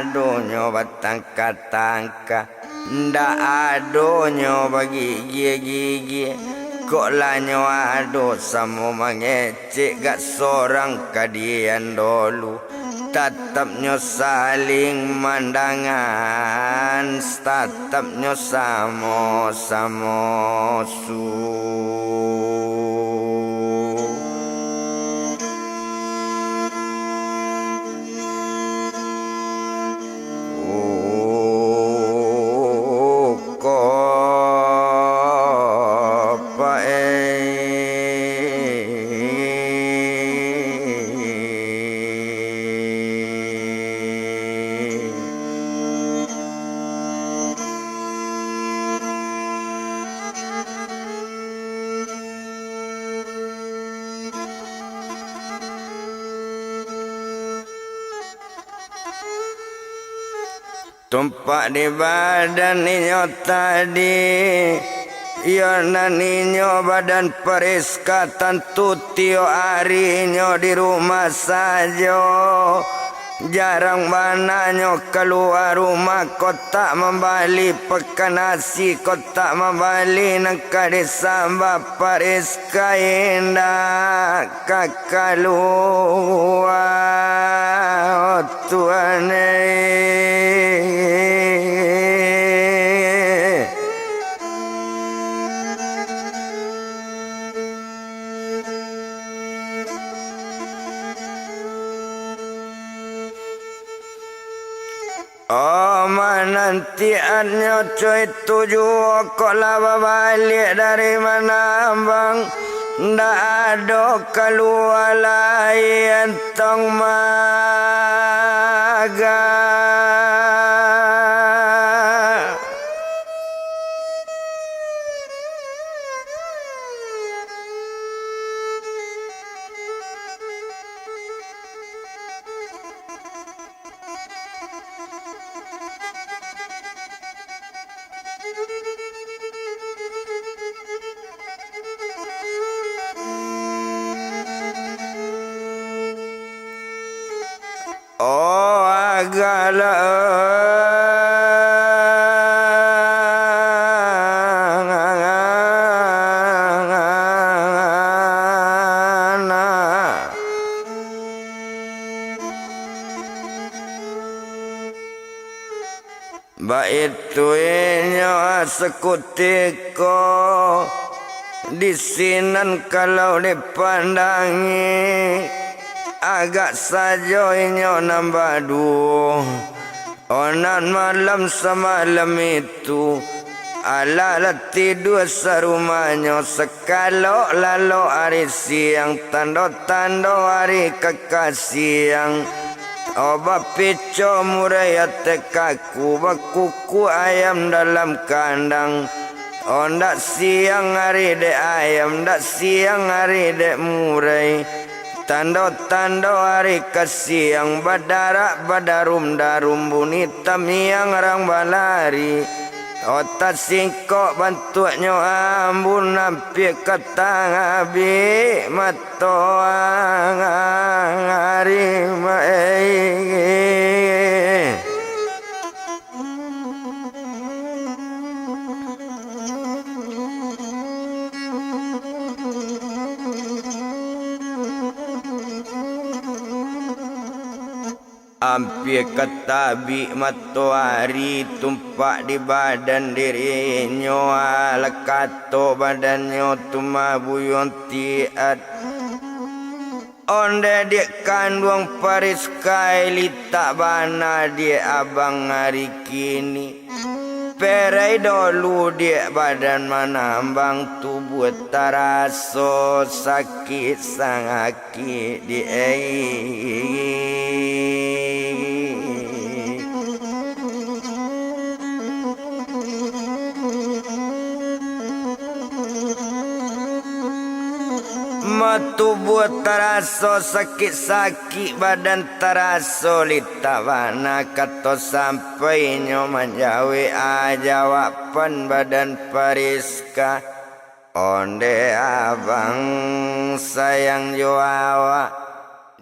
adonyo batangka-tangka nda adonyo bagi gigi kok lanyo ado samo mangecek gak sorang kadian dulu tatapnya saling mandangan tatapnya samo-samo tumpak di badan ninyo tadi yo naninyo badan periska tentu tio arinyo di rumah saja jarang bananyo keluar rumah kota membali pekan nasi kota membali nangka desa Periska indah kakalua tuane oh menantiannya cuy tujuh kok laba balik dari mana bang ndak ada keluar lain tong maga oh agala baitu inyo sekutiko disinan kalau dipandangi agak saja inyo nambah duo onan malam semalam itu ala tidur serumahnya sekalo lalu hari siang tando-tando hari kekasih oba pico muraya tekaku bakuku ayam dalam kandang ndak siang hari de ayam ndak siang hari de murai Tando-tando hari kasih yang badarak badarum darum bunyi tamiang orang balari otak singkok bantuannya ambun nampi ketang abi matoang hari Ampir ketabi matahari tumpak di badan dirinya lekato badannya tumabuyun tiat onde dia kandung paris kaili tak bana dia abang hari kini perai dulu dia badan manambang tubuh taraso sakit sangaki dia tubuh taraso sakit-sakit badan taraso litawana kato sampai nyoman jawi ajawapan badan pariska onde abang sayang joawa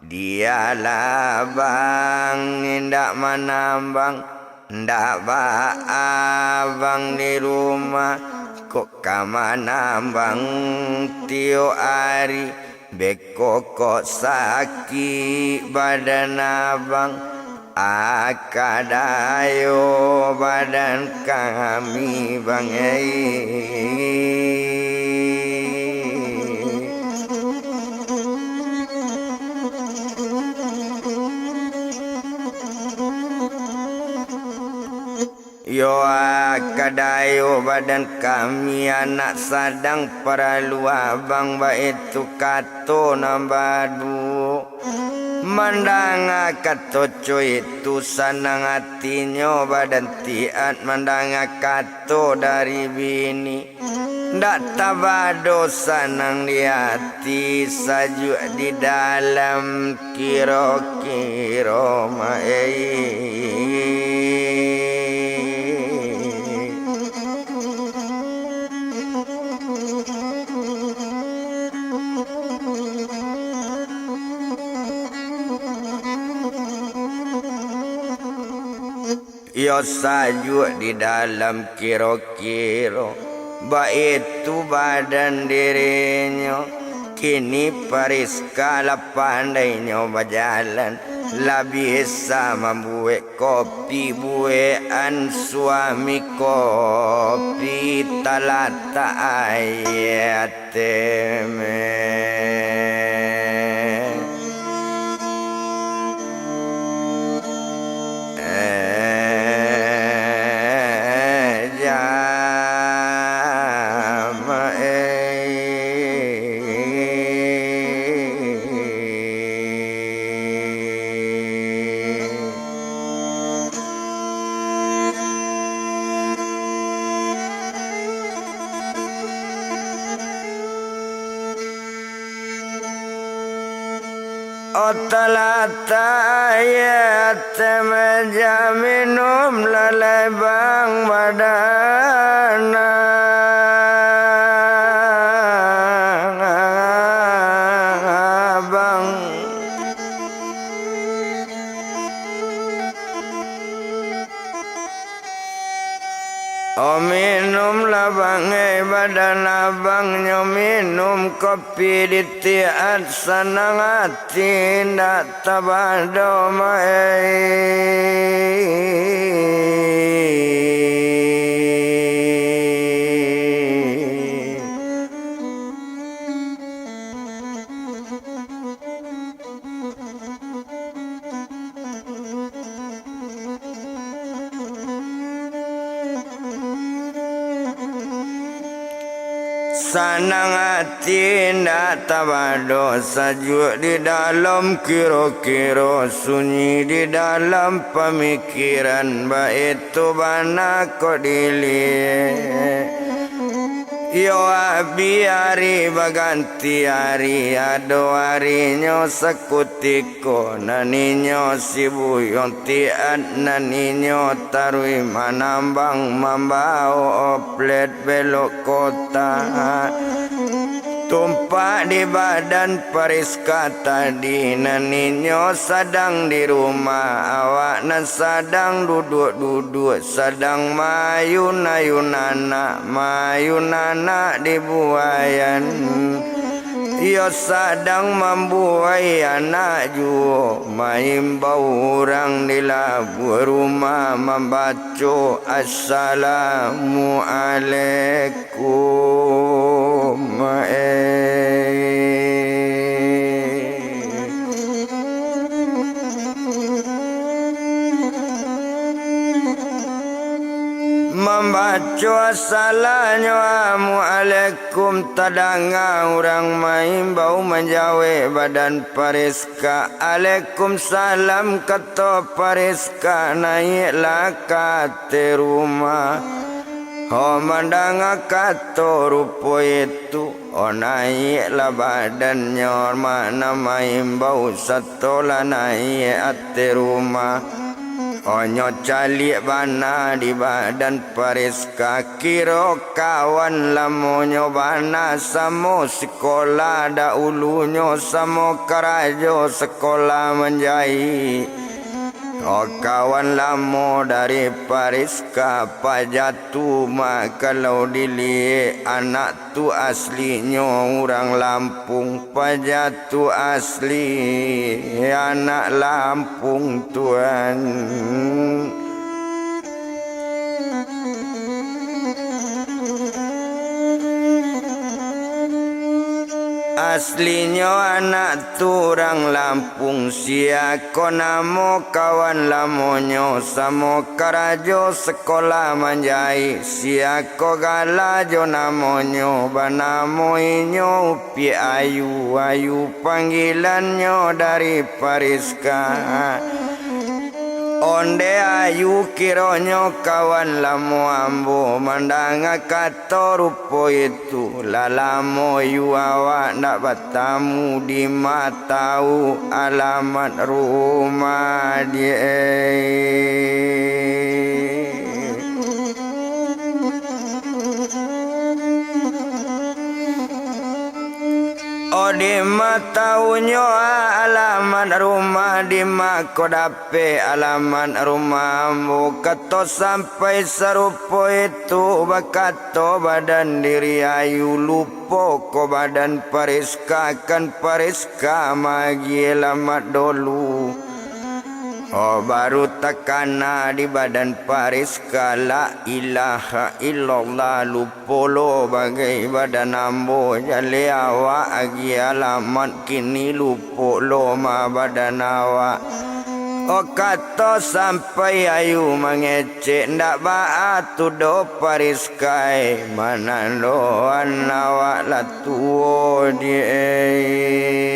dialah bang indak manambang ndak ba abang di rumah kok kamanambang tio ari beko kok sakit badan abang akadayo badan kami bang Yo akadayo badan kami anak sadang paralu abang baitu kato nambadu mandang kato cuy itu sanang hatinya badan tiat mandang kato dari bini ndak tabado sanang di hati saju di dalam kiro-kiro Yo sajuk di dalam kiro-kiro baitu badan dirinya kini pariska la pandainya berjalan la bisa membuat kopi buean suami kopi talata ayat Otalata ayat meja minum lalai bang badana bang O minum labang badan abang nyo minum kopi di tiat sanang hati ndak tabado Sanang hati ndak tabado sajuk di dalam kiro-kiro sunyi di dalam pemikiran baitu bana kok dili Yo abi hari baganti hari ado harinyo sekutiko naninyo sibuyong tiat naninyo tarui manambang mambao oplet belok kota tumpak di badan Pariska tadi naninyo sadang di rumah awak nan sadang duduk-duduk sadang mayun-ayun anak di buayan ia sadang membuai anak juo maimbau orang di labu rumah membaca Assalamualaikum membaca Assalamualaikum tadanga orang main bau menjawe badan Pariska Waalaikumsalam kata Pariska naiklah kate rumah mandanga kata rupo itu naiklah badannya mana main bau satola naik ate rumah onyo calik bana di badan Pariska kiro kawan lamonyo bana samo sekolah dahulunya samo karajo sekolah menjai kawan lamo dari Pariska pajatu mak kalau dilihat anak tu aslinya orang Lampung pajatu asli anak Lampung tuan aslinya anak turang Lampung siako namo kawan lamonyo samo karajo sekolah manjai siako galajo namonyo banamo inyo upi ayu panggilannya dari Pariska onde ayu kironyo kawan lamo ambo mandanga kato rupo itu lalamo yu awak nak bertamu di matau alamat rumah dia di mataunya alamat rumah di makodape alamat rumahmu kato sampai serupo itu bakato badan diri ayu lupo ko badan Pariska kan Pariska magi alamat dulu baru takana di badan Pariska la ilaha illallah lupolo bagai badan ambo jale awak agi alamat kini lupolo ma badan awak kata sampai ayu mengecek ndak baatu do Pariska mana doan awak la tuo die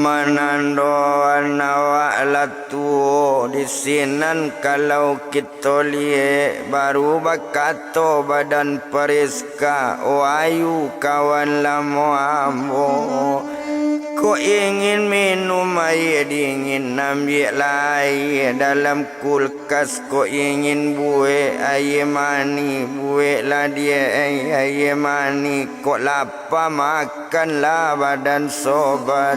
manandoan awak latuo di sinan kalau kita lihat baru bakato badan Pariska ayu kawan lamo ambo ko ingin minum air dingin ambil air dalam kulkas ko ingin buat air mani buatlah dia air mani ko lapar makanlah badan sobat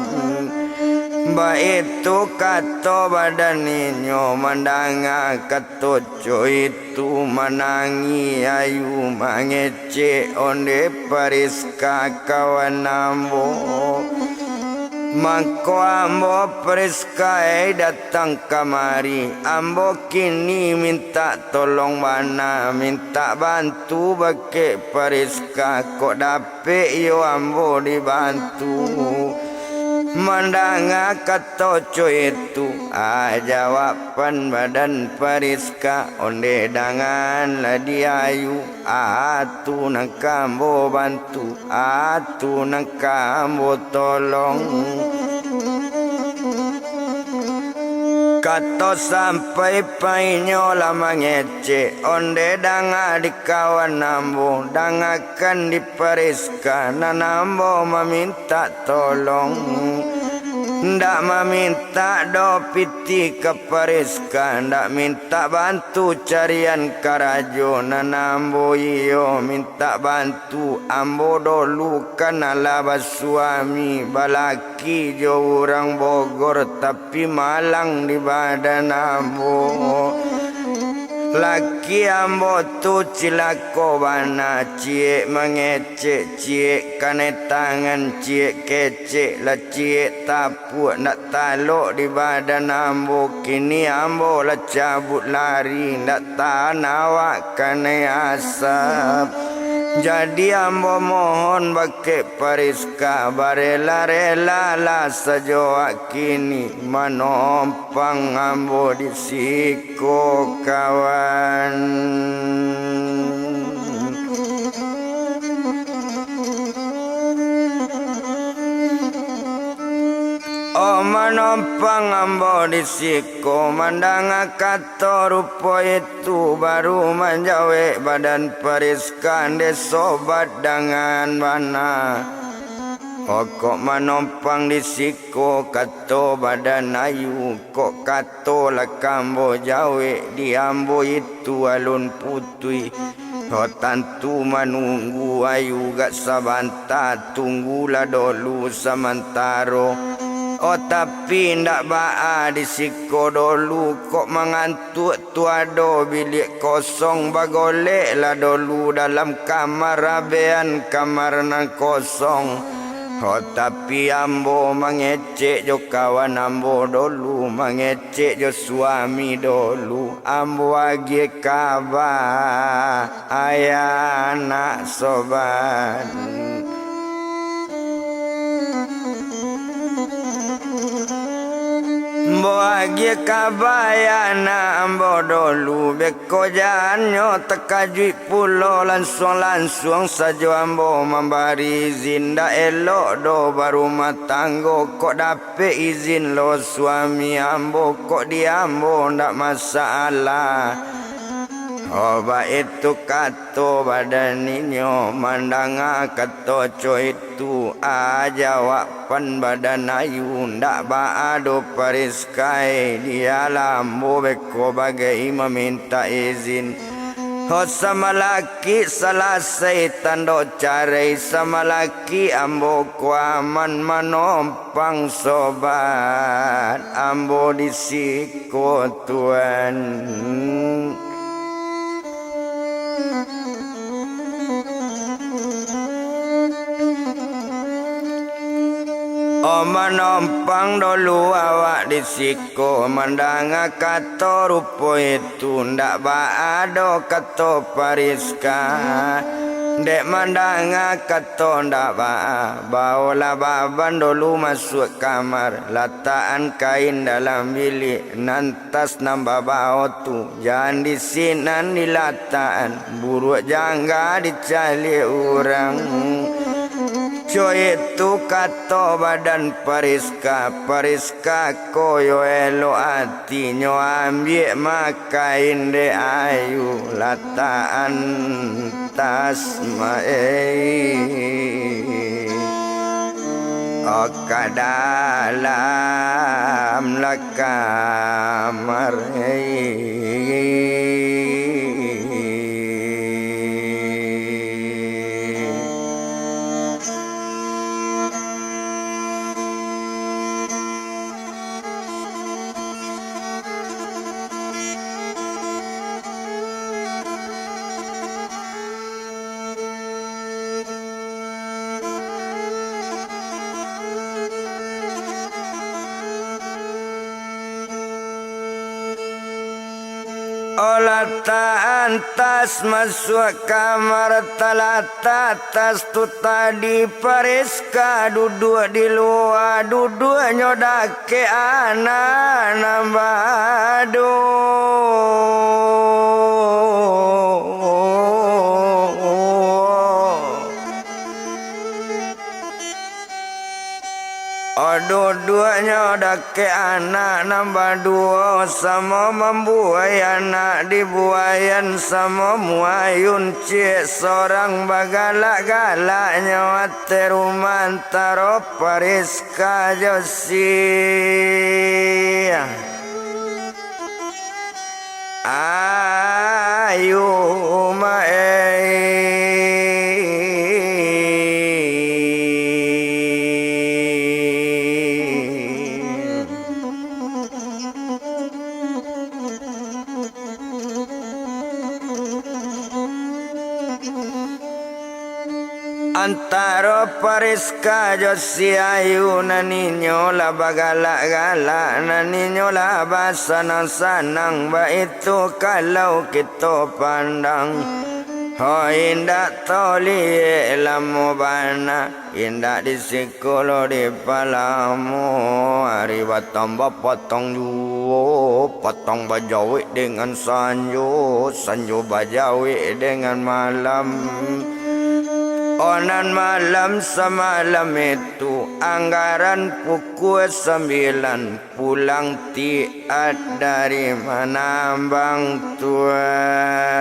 baik itu kata badan inyo mandanga katoco itu menangi ayu mengecek onde Pariska kawan ambo mangko ambo Pariska datang kamari ambo kini minta tolong mana minta bantu bagi Pariska kok dapet yo ambo dibantu mandanga katoco itu jawaban badan Pariska onde dangan lah diayu atu nak kambo bantu atu nak kambo tolong Kato sampai painyo lama ngece onde danga di kawan nambo dangakan di Pariska nanambo meminta tolong ndak meminta do piti ke Pariska ndak minta bantu carian karajo nanambo iyo minta bantu ambo dolu kanala suami balaki jo orang Bogor tapi Malang di badan ambo laki ambo tu cilako bana cie mengece cie kane tangan cie kece la cie tapu nak talok di badan ambo kini ambo la cabut lari nak tahan awak kane asap jadi ambo mohon bake Pariska barela-rela lah sejauh kini manompang ambo di siko kawan. Oh manompang ambo di siko mandang kato rupo itu baru menjawe badan Pariska de sobat dengan mana. Oh kok manompang di siko kato badan ayu kok kato lakambo jawe di ambo itu alun putui. Oh tantu menunggu ayu gak sabanta tunggulah dulu sementara. Oh tapi ndak baa di siko dulu kok mengantuk tuado bilik kosong bagolek lah dulu dalam kamar abean kamar nang kosong. Oh tapi ambo mengecek jo kawan ambo dulu mengecek jo suami dulu ambo agi kabar ayah anak sobat. Bahagia kabayana ambo dolu beko janyo tekajui pulo langsung sajo ambo membari izin da elok do baru matanggo kok dape izin lo suami ambo kok di ambo ndak masalah. Oba itu kato badaninyo mandanga kato co itu aja wapan badan ayu ndak baado Pariskai dia lambo beko bagai meminta izin. Ho sama laki selesai tando cari sama laki ambo kuaman manompang sobat ambo di siko tuan. Oh manompang dulu awak di siko mandang kato rupo itu ndak baado kato Pariska dek mandang kato ndak baolah baban dulu masuk kamar lataan kain dalam bilik nantas nambah bao tu jangan di sinan di lataan buruk jangga dicali orang. Co itu kato badan Pariska koyo elo hati nyo ambil makain de ayu lataan tas mae oka dalam la kamar Olah tas masuk kamar talata tas tu tadi Pariska duduk di luar duduk nyodake anak nambado. Dua-duanya dake anak nambah dua sama membuai anak dibuayan sama muayun cik seorang bagalak-galaknya wate rumantaro Pariska Josi ayu antara Pariska Josi ayu naninyo la bagalak-galak naninyo la basanang-sanang ba itu kalau kita pandang indah toli lamu bana indah di sikolo di palamu hari tambah potong potong bajawi dengan sanjo bajawi dengan malam. Onan malam semalam itu anggaran pukul 9 pulang tiat dari mana bang Tuan.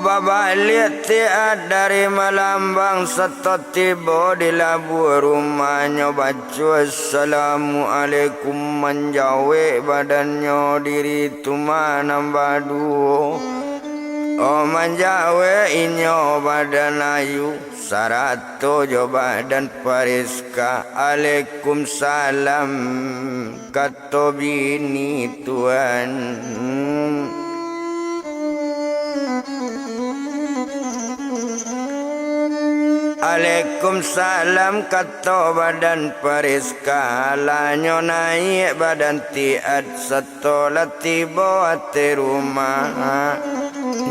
Baba lihat tiat dari malam bang seto tiba di labu rumahnya baca assalamualaikum menjawe badannya diri tu mana badu menjawe inyo badan ayu sarato jo badan Pariska alaikum salam kata bini Tuan. Waalaikumsalam kata badan Pariska lanyo naik badan tiat setelah tiba ate rumah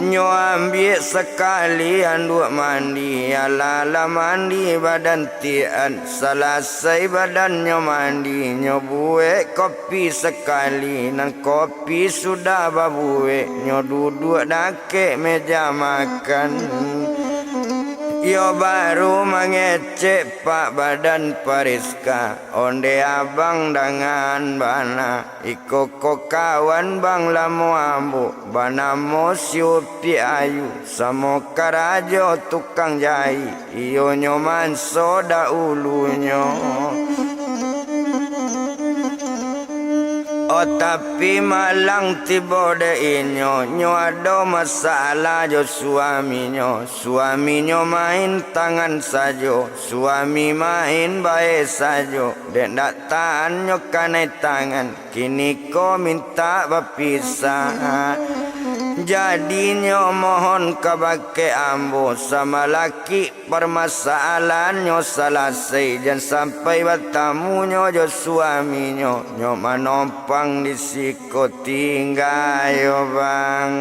nyo ambil sekali anduk mandi alala mandi badan tiat selesai badannya mandi nyo buek kopi sekali nan kopi sudah babuek nyo duduk dake meja makan. Yo baru mengecek pak badan Pariska onde abang dengan bana iko kawan bang lamu ambu bana mo siupi ayu samo karajo tukang jai iyo nyoman soda ulunya. Tapi malang tiba de inyo ada masalah jo suaminya main tangan sajo suami main baik sajo dek dak tahan nyo kanai tangan kini ko minta berpisah jadinya mohon kabake ambo sama laki permasalahan nyo selesai dan sampai bertamu nyo jo suami nyo manompang di siko tinggal yo bang.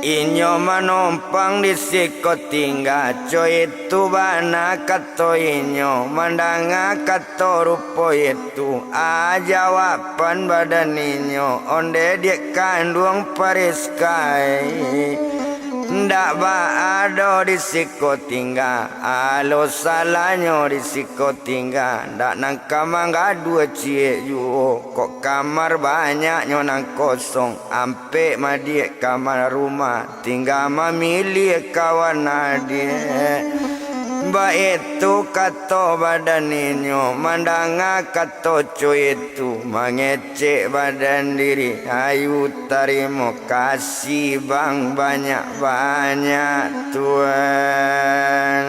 Inyo manompang di siko tinggal coy itu bana kato inyo mandanga kato rupo itu jawaban badan inyo onde dia kandung Pariska ndak ba ada di siko tinggal alo salahnya di siko tinggal ndak nang kamar dua cie yo kok kamar banyaknya nang kosong ampe madie kamar rumah tinggal memilih kawan adie ba itu kato badan inyo mandanga kato cuy itu mengecek badan diri ayu terima kasih bang banyak-banyak Tuan.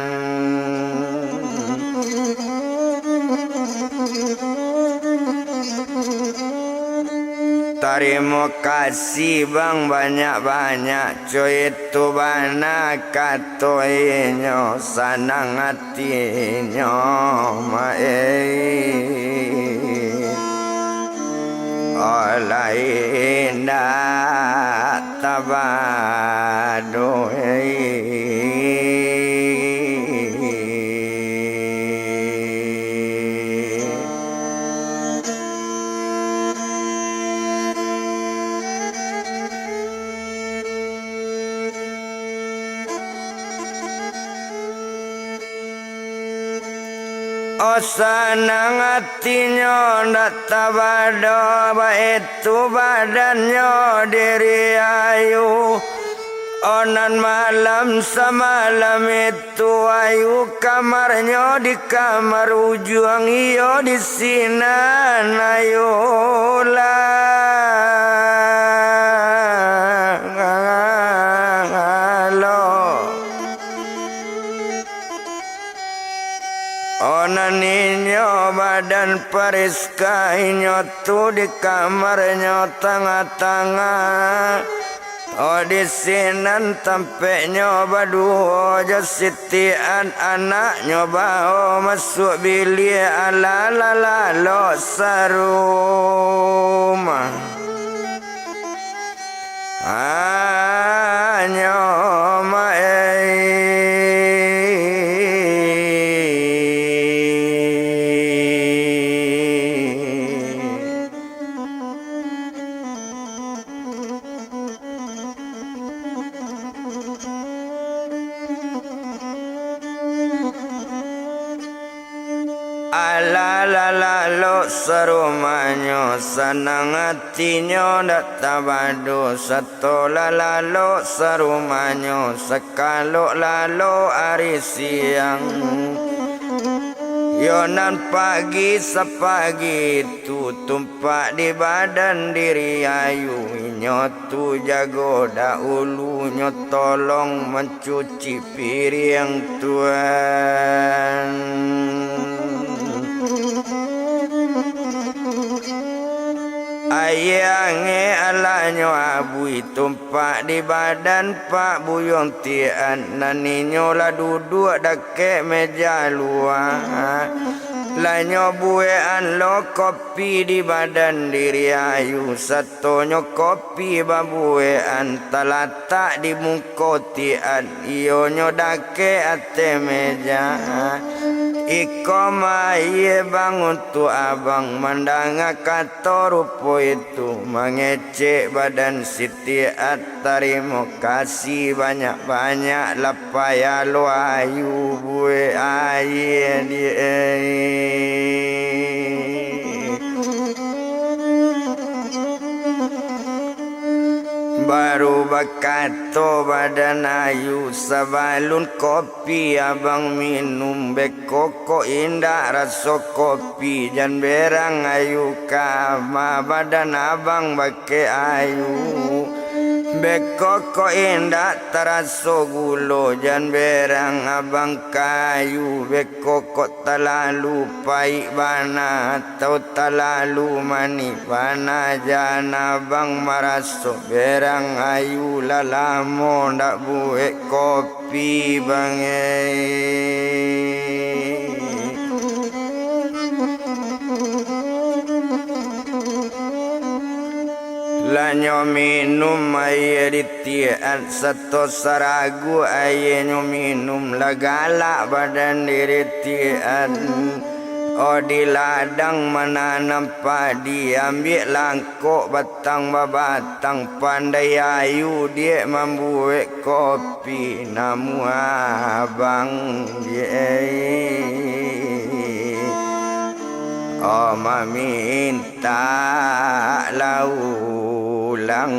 Terima kasih bang banyak-banyak coy itu bana katoinyo sanang hatinya oleh indah tabado O sanang hatinya ndak tabado itu badannya diri ayu. Onan malam semalam itu ayu kamarnya di kamar ujung iyo di sinan ayu Onaninyo badan periska inyo tu di kamarnya tengah-tengah. O di sinan tampeknya berdua jasitian anaknya bawa masuk bilik ala lo saruma. Hanya lo sarumanya senang hatinya ndak tabado satu lo sarumanya sekalo lalu hari siang. Yonan pagi sepagi tu tumpak di badan diri ayu. Nyotu jago dahulu nyotolong mencuci piring Tuhan. Ayange alanyo abui tumpak di badan Pak Buyong tian. Naninyo lah duduk dake meja luar. Lanyo buean lo kopi di badan diri ayu. Satonyo kopi babuean talatak di muka tian. Iyonyo dake ate meja. Iko maye bangun tu abang mandanga kata rupo itu mengecek badan Siti terima kasih banyak-banyak lapaya lo ayu bue aye dia. Baru bakato badan ayu sabalun kopi abang minum bekoko indah rasa kopi jan berang ayu kama badan abang bake ayu bekoko indah terasa gulo jan berang abang kayu bekoko terlalu pahit bana atau terlalu manis bana jan abang maraso berang ayu lalamo ndak buat kopi bangai. Lanyo minum air ditian satu saragu air nyo minum lagala badan diri tian. O di ladang menanam padi ambil langkok batang babatang pandai ayu dia membuat kopi namu abang dia. O meminta laulang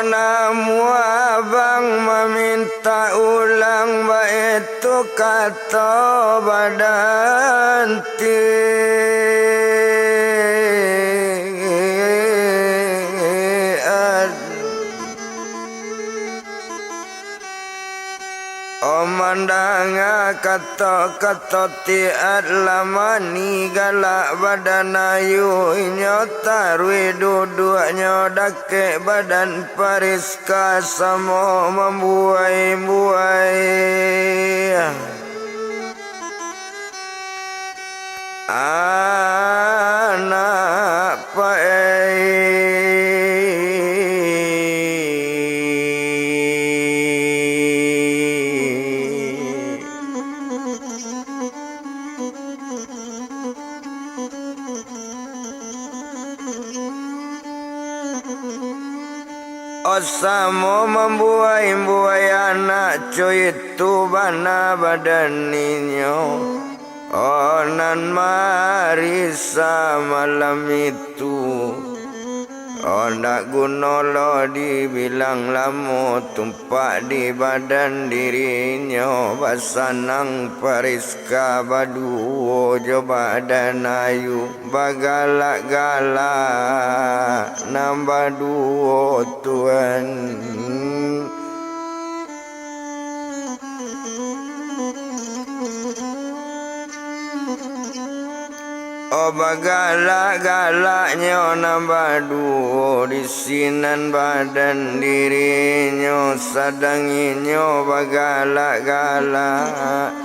namu abang meminta ulang itu kata badan danga kata tiat lamani galak badan ayu inyo tarwi duduknya dake badan Pariska samo membuai-buai anak Osamo membuai-buai anak cuy itu bana badan ninyo onan marisa malam itu ondak gunolo dibilang lamu tumpak di badan dirinya basanang Pariska baduo jo badan ayu bagalak-galak nambah duo tuan oh bagalak-galaknya nambah duo di sinan badan dirinya sadanginyo bagalak-galak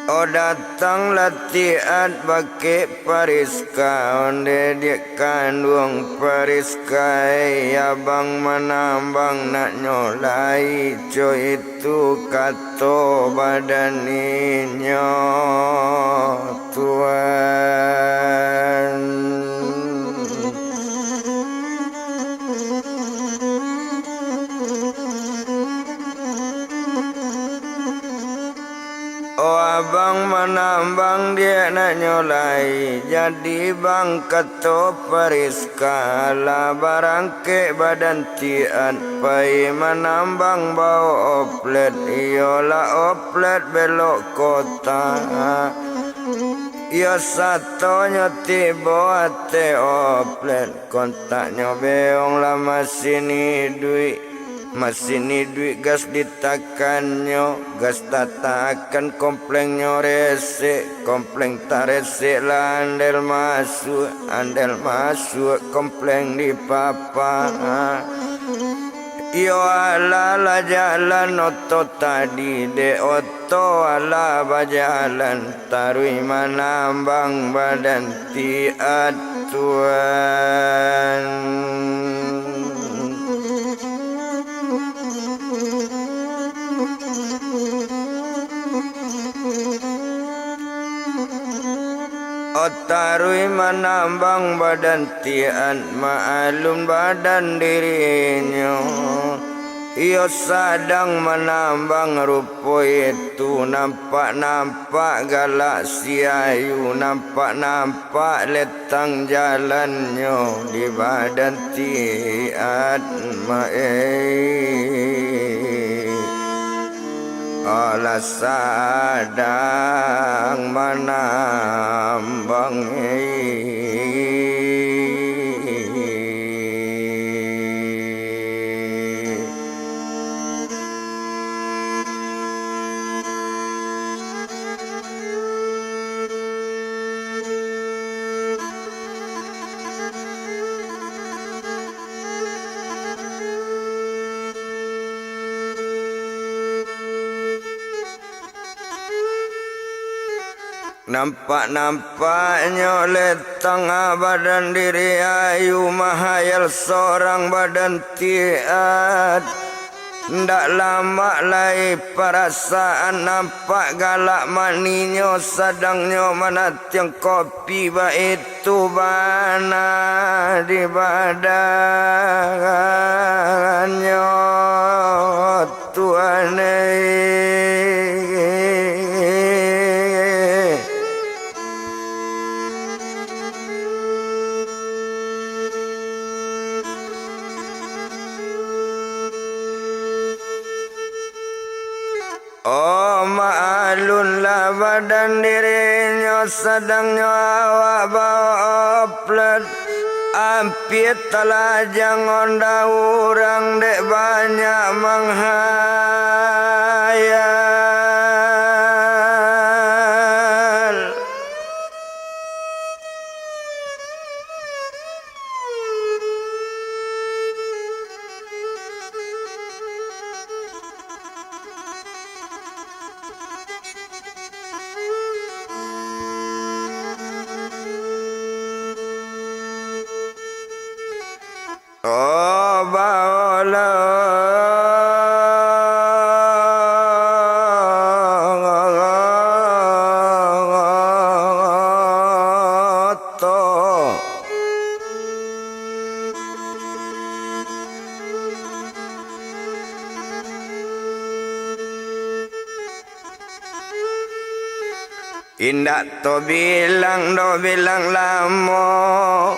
oh datang latihan bake Pariska onde dia kandung Pariska abang menambang nak nyolai co itu kato badan inyo Tuhan oh abang menambang dia nak nyolai jadi bang kato Pariska lah barangke badan tian pai menambang bau oplet iyolah oplet belok kota iyo satunya tiba ate oplet kontaknya beong lah masini duit gas ditakannya gas tatakan komplengnya resek kompleng tak resek lah andel masuk kompleng di papa iyo ala jalan oto tadi de oto ala bajalan tarui manambang badan tiat Tuhan Otarui menambang badan tian ma'alun badan dirinya iyo sadang menambang rupo itu nampak galak si ayu nampak letang jalannya di badan tian Olah sadang menambang Nampak-nampaknya letang badan diri ayu mahayal seorang badan tiat ndak lama lagi perasaan nampak galak maninyo sadangnya manatiang kopi itu bana di badannya Tuhan oh ma'alun lah badan dirinya sedang nyawa bawa oplet ampit telajang onda urang dek banyak menghayal Indak to bilang do bilang lamo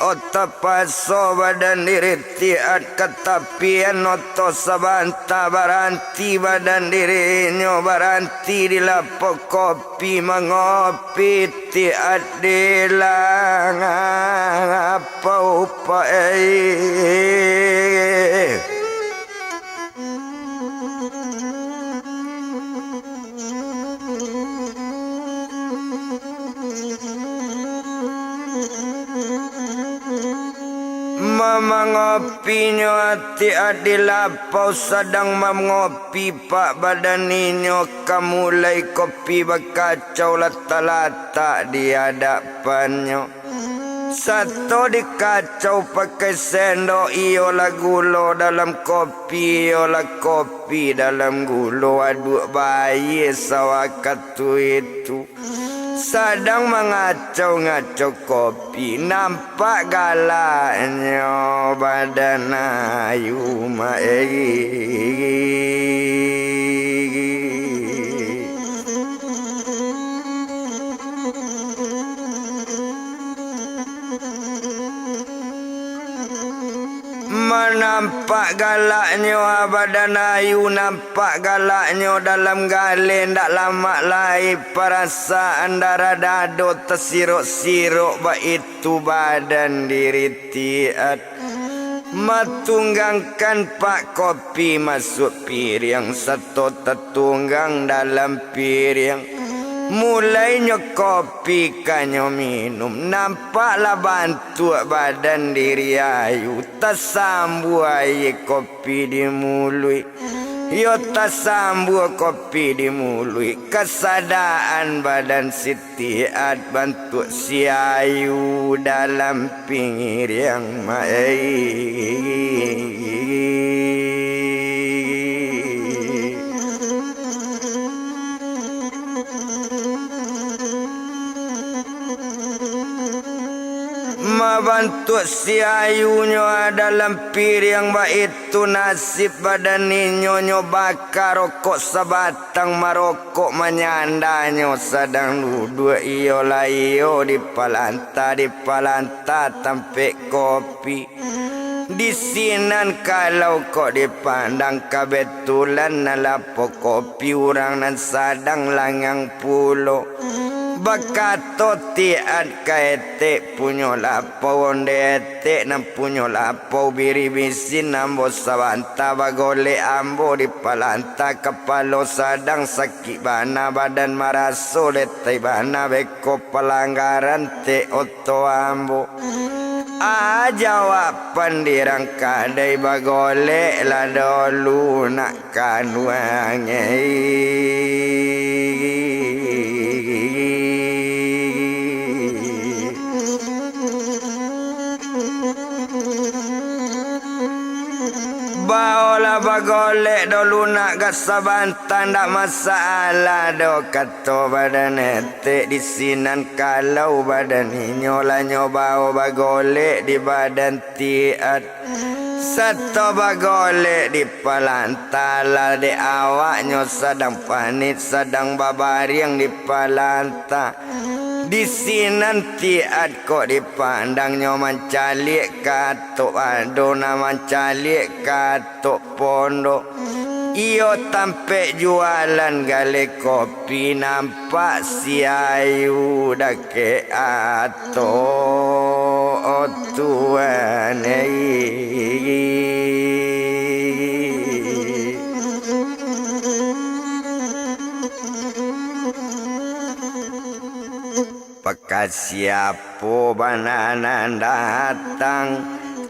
Otapaso badan diri tiat ketapian Oto sabanta baranti badan diri nyo baranti di lapo kopi mengopi tiat dilang apa upai Mama ngopi nyo hati adilapau sedang mengopi pak badan ninyo kamulai kopi bakacau lata-lata di hadapannya Satu dikacau pakai sendok Iyolah gulo dalam kopi Iyolah kopi dalam gulo Aduk bayi sawakatu itu Sedang mengacau-ngacau kopi Nampak galaknya badan ayu Nampak galaknya badan ayu Nampak galaknya dalam galen Tak lama lagi perasaan darah dado Tersiruk-siruk Itu badan diri tiat Matunggangkan pak kopi masuk piring Satu tertunggang dalam piring Mulainya kopi kanyo minum Nampaklah bantu badan diri ayu Tersambu air kopi di mulut Yo tersambu kopi di mulut Kesadaan badan sitiat Bantu si ayu dalam pinggir yang Bantu si ayunya dalam piring Itu nasib badan ninyo bakar rokok sebatang marokok menyandanya sedang duduk iyolah iyo di palanta tampek kopi di sinan kalau kok dipandang kebetulan nalapo kopi orang nan sadang langang pulo Bakato tiat kaete punyo lapo ondete nam punyo lapo biri bisin ambo sabanta bagole ambo di palanta kepalo sadang sakit bana badan maraso letai bana beko pelanggaran te oto ambo jawapan dirangkadai bagole la dolu nak kanuange Baolah bagolek dulu nak gasabantan tak masalah do kato badan etek di sinan kalau badan nyola nyobao bagolek di badan tiat Satu bagolek di palantala di awaknya sedang panit sedang babariang di palanta Di sinan tiat kok dipandang nyoman calik katok adona mancalik katok pondok Iyo tampek jualan gale kopi nampak si ayu dake ato tuan Bekas siapo bananan datang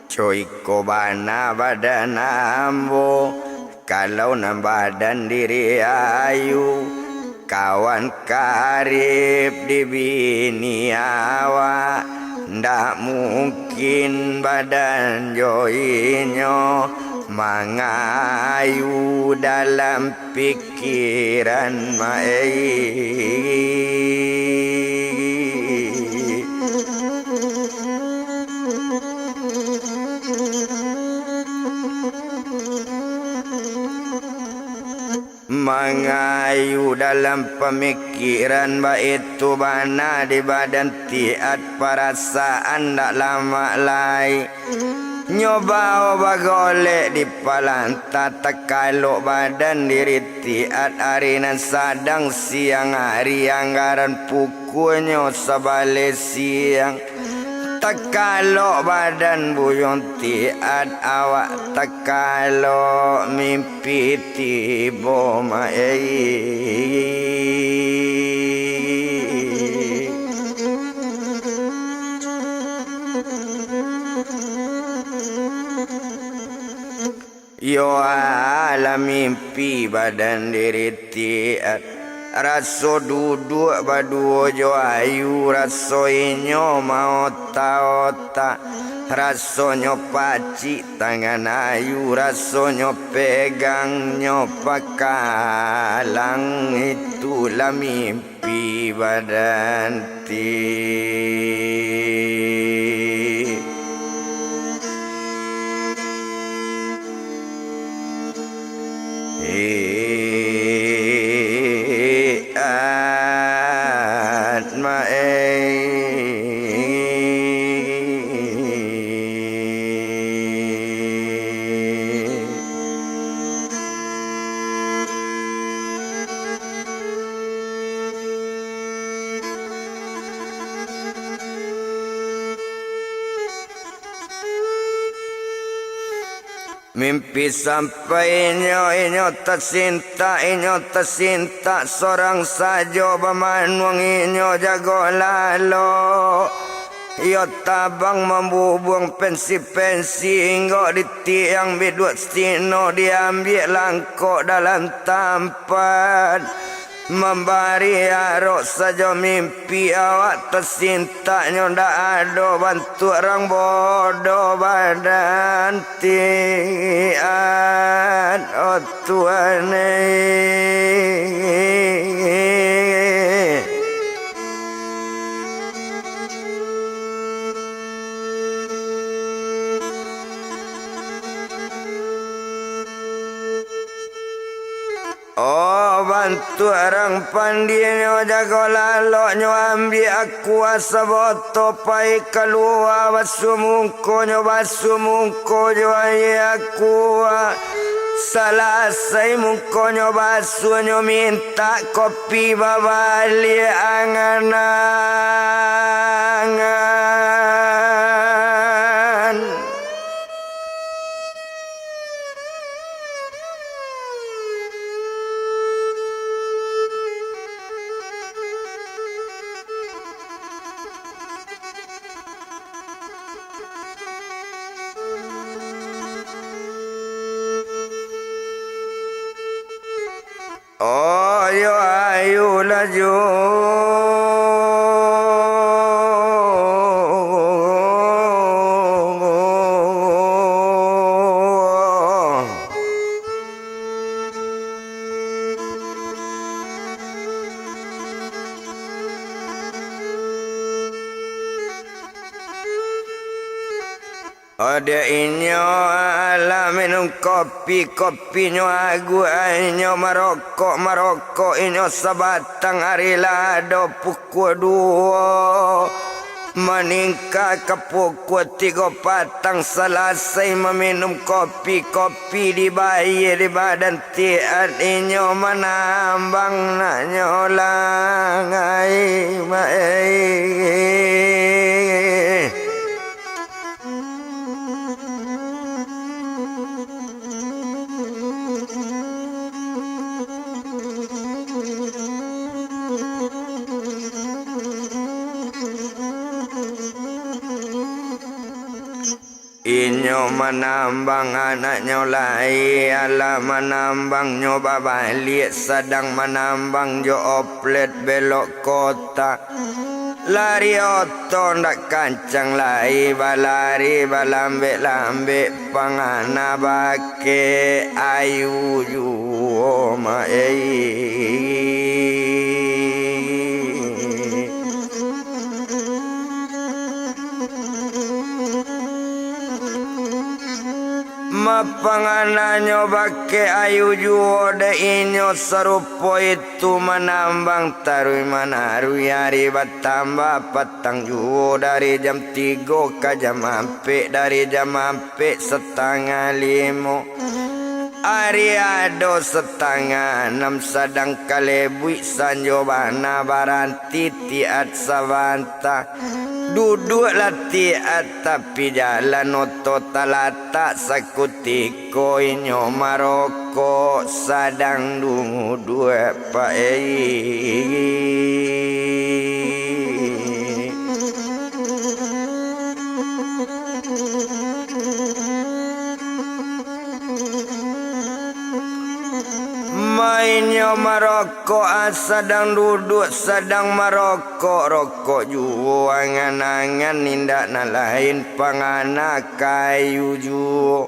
Coy ko bana badan ambo Kalau nam badan diri ayu Kawan karib di bini awak Ndak mungkin badan joinyo mengayu dalam pikiran mengayu dalam pemikiran baik itu bana di badan tiat perasaan tak lama lai nyoba bagolek di palanta tekaluk badan diri tiat harinan sadang siang hari anggaran pukulnya sebalik siang tekaluk badan buyung tiat awak tekaluk mimpi tiba yo alam mimpi badan diri tiat raso duduk berdua jo ayu raso inyo mau ta rasonyo pacik tangan ayu rasonyo pegang nyo pakalang itulah mimpi badan mimpi sampai inyo tersinta seorang saja bermanuang inyo jago lalo yo tabang membubuang pensi hingga di tiang bidut stino diambil langkok dalam tampan membari arok saja mimpi awak tersinta ndak ada bantu orang bodoh badan tian oh Tuhan oh bantu orang pandinyo jago lalok nyo ambil aku asa boto pai keluar basu mungko jo aku salah sai mungko nyo basu nyo minta kopi babali angan-angan oh yo ayu laju ada inyo ala minum kopi-kopi nyo agu inyo marokok inyo sabatang hari lado pukul 2 meningkat ke pukul 3 patang selesai meminum kopi di badan tiat inyo menambang nak nyolang inyo menambang anaknya lai ala menambang nyoba balik sedang menambang jo oplet belok kota Lari oto ndak kancang lai balari balambe-lambe pangana bake ayu juo mapangana nyobake ayu juo de inyo serupo itu menambang tarui manarui hari bertambah petang juo dari jam 3 ke jam ampe dari jam ampe setengah 5 hari ado setengah 6 sedang kalebui sanjobana baranti tiat savanta duduk latihan tapi jalan oto talata sakutiko inyo maroko sadang dungu dua mainyo maroko sedang duduk sedang maroko rokok juo angan-angan nindak na lain pangana kayu juo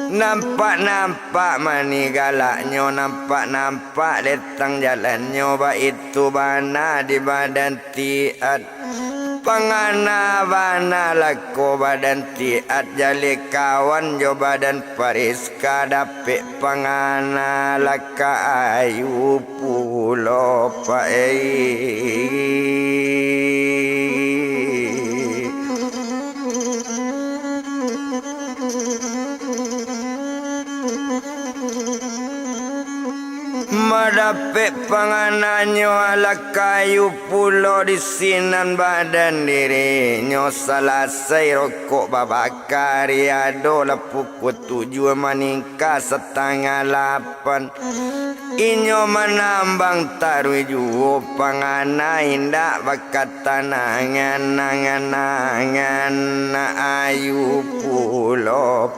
nampak mani galaknyo nampak datang jalannya ba itu bana di badan tiat pangana bana lako badan tiat jali kawan jo badan pariska dapik pangana laka ayu pulo madapik pangananyo ala kayu pulo di sinan badan dirinya selesai rokok babakar ado pukul 7 meningkat setengah 8 inyo menambang tarui juo pangana indak bakat tanangan ayu pulo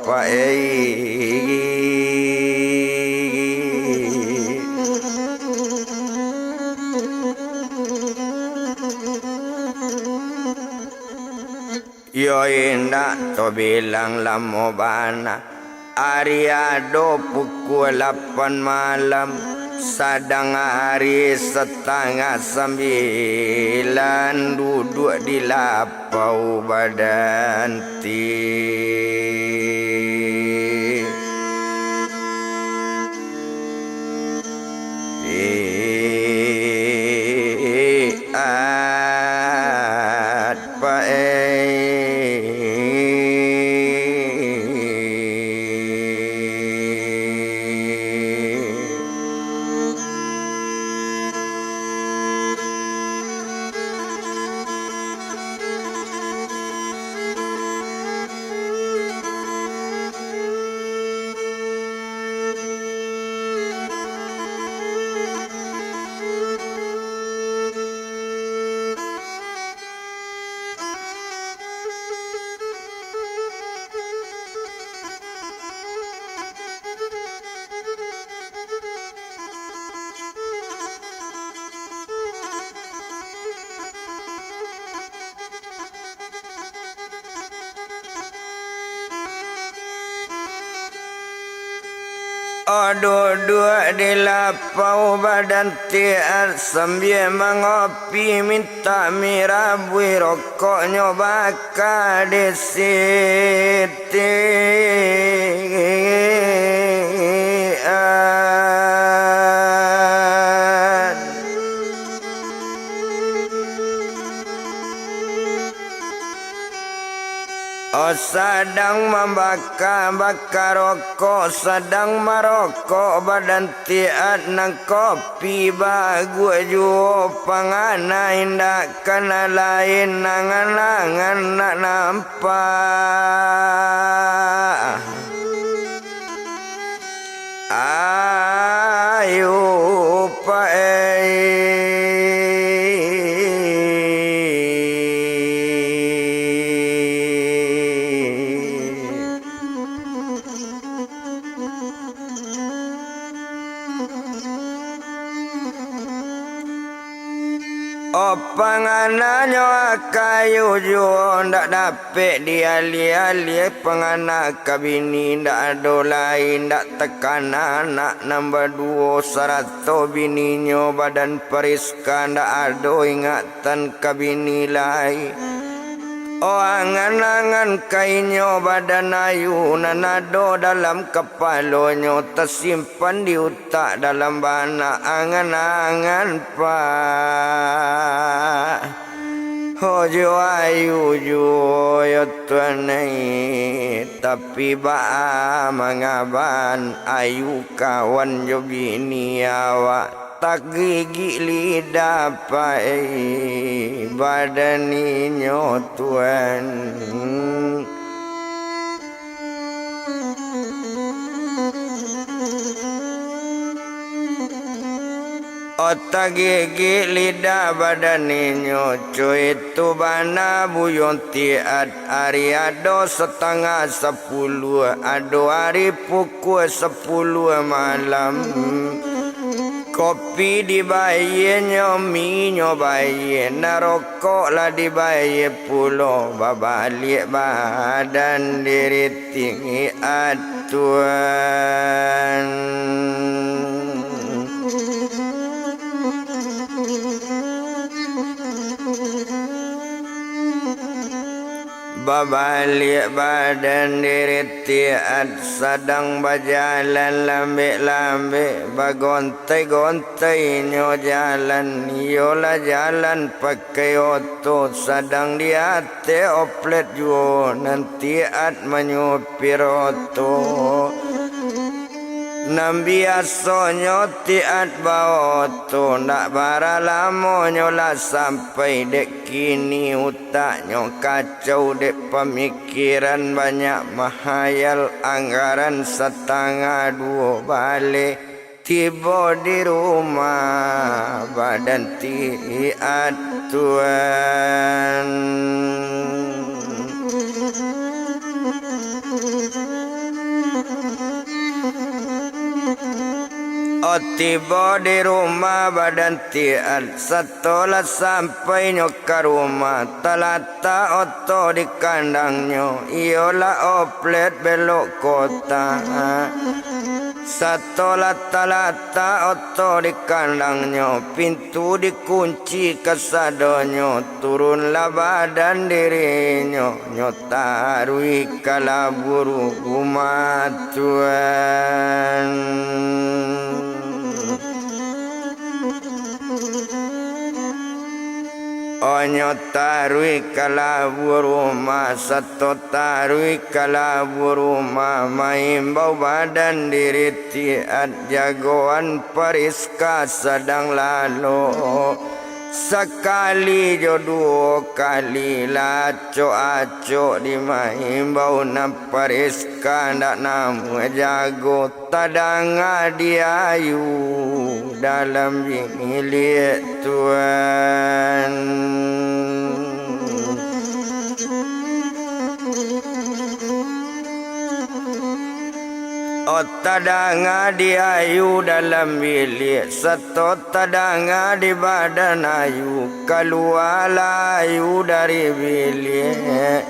yo indak to bilang lamo bana Ariado pukul 8 malam sedang hari setengah 9 duduk di lapau badan duduk di lapau badan tiar sambil mengopi minta mirabui rokoknya bakal di siti sedang membakar rokok sedang merokok badan tiat nang kopi bagu juo pangana indak kena lain nangan-nangan nak nampak ayu Pangananyo kayu jo ndak dapet diali-ali panganak kabini ndak ado lain ndak tekan anak nambah 2 sarato bininyo badan periska ndak ado ingatan kabini lain. Oh angan-angan kainyo badan ayu nanado dalam kepalonyo tersimpan di utak dalam bana angan-angan pa hojo ayu jo yo tuanai tapi ba mangaban ayu kawan jo bini awak tak gigi lidah pai badaninyo tuan. Otak gigi lidah badaninyo cuy itu bana buyon tiat hari ado setengah 10 ado hari pukul 10 malam. Kopi dibayar nyomi nyobayar narokok lah dibayar pulau babalik badan diri tinggi atuan. Babalik badan diri tiat sedang berjalan lambe-lambe bagontai-gontai nyo jalan yola jalan pakai oto sedang di ate oplet juo nanti at menyupir oto. Nambiaso nyo tiat bawa tu nak bara lamo nyolah sampai dek kini utak nyo kacau dek pemikiran banyak mahayal anggaran setengah 2 balik tiba di rumah badan tiat tuan. Oh tiba di rumah badan tiat setelah sampai nyo ke rumah telata oto di kandangnya iyalah oplet belok kota. Setelah telata oto di kandangnya pintu dikunci kesadonyo turunlah badan dirinya nyo tarui kalaburu rumah tuan. Onyo tarui kalabu rumah satu tarui kalabu rumah maimbau badan diri tiat jagoan periska sedang lalu sekali jo 2 kali laco-aco di maimbau na periska ndak namu jago tadanga diayu dalam bilik tuan. Oh tadanga di ayu dalam bilik satu tadanga di badan ayu keluar ayu dari bilik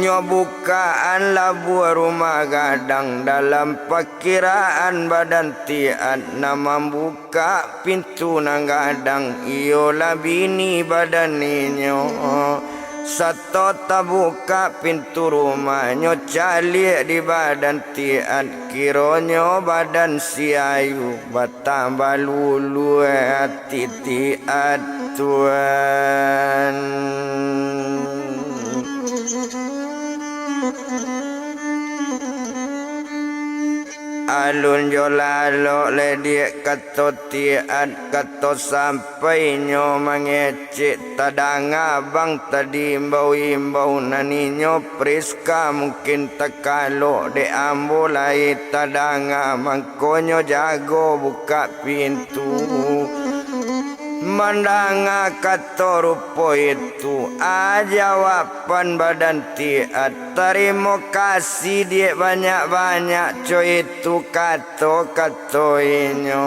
nyo bukaan labu rumah gadang dalam perkiraan badan tiat nama buka pintu nang gadang iyolah bini badan ninyo. Satu tabuka pintu rumah nyo calik di badan tiat kironyo badan si ayu bertambah lulu hati tiat tuan. Alun jo lalo le dia kato tiat kato sampai nyo mangecik tadang abang tadi imbau-imbau nani nyo priska mungkin tekalo de ambo lai tadang abang konyo jago buka pintu. Mandanga kato rupo itu jawapan badan tiat terima kasih dia banyak-banyak coy itu kato inyo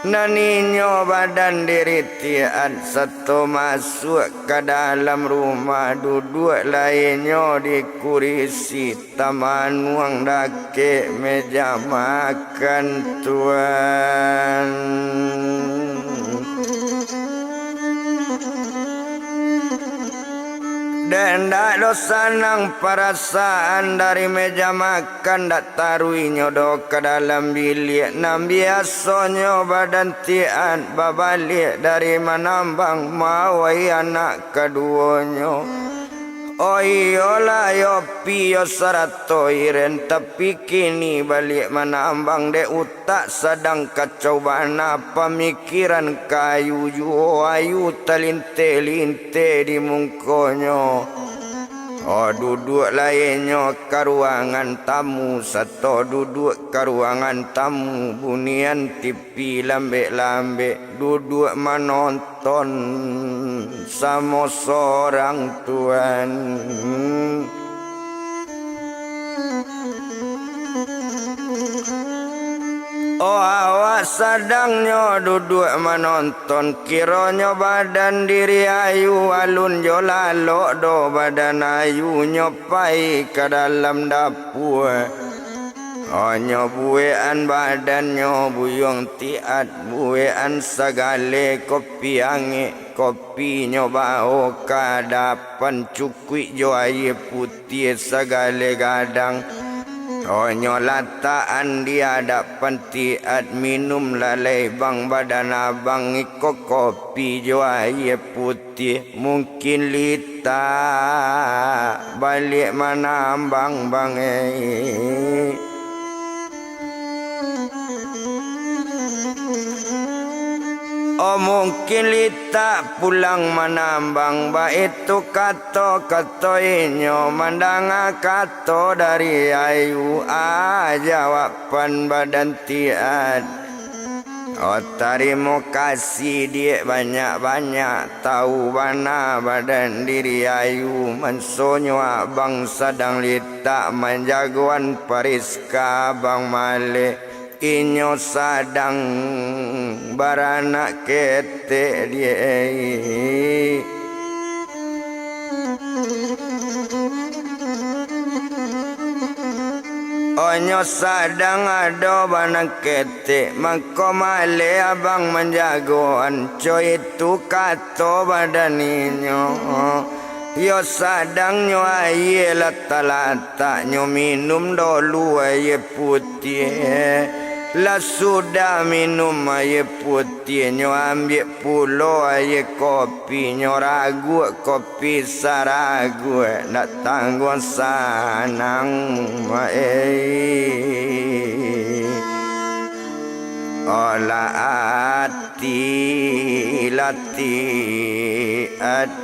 Naninyo badan diri tian satu masuk ke dalam rumah, duduk lainnya di kursi taman uang dake meja makan tuan. Dan dak dosa nang perasaan dari meja makan dak tarui nyodo ke dalam bilik. Nam biasanya badan tian babalik dari manambang mawai anak keduanya. Oh iyalah yo piyo sarato iren, tapi kini balik manambang de utak sedang kacau bana pemikiran kayu ju ayu telinte-linte di mungkonyo. Oh duduk lainnya ke ruangan tamu, satu duduk ke ruangan tamu, bunian TV lambe-lambe, duduk menonton sama seorang tuan. Oh awak sedangnya duduk menonton, kiranya badan diri ayu alun jo lalok do badan ayu nyopai ke dalam dapur. Oh nyobuean badannya buyong tiat, buean segale kopi ange, kopi nyobao kadapan cukui jo air putih segale gadang. Oh nyolataan dia hadapan tiat minum lalai bang badan abang iko kopi jo air putih. Mungkin lita balik mana abang bang Oh mungkin lita pulang menambang ba itu kato inyo mandanga kato dari ayu jawaban badan tiad. Oh terima kasih dia banyak-banyak tahu bana badan diri ayu mensonyo abang sedang lita menjagoan Pariska bang Male. Inyo sadang baranak kete dia. Onyo sadang ada banak kete, maka male abang menjagoan coy itu kato badan inyo. Yo sadang nyo aye lata-lata nyo minum dulu aye putih. La sudah minum air putih nyo ambil pulo air kopi nyo ragu kopi saragu nak tanggung sanang ola ati lati at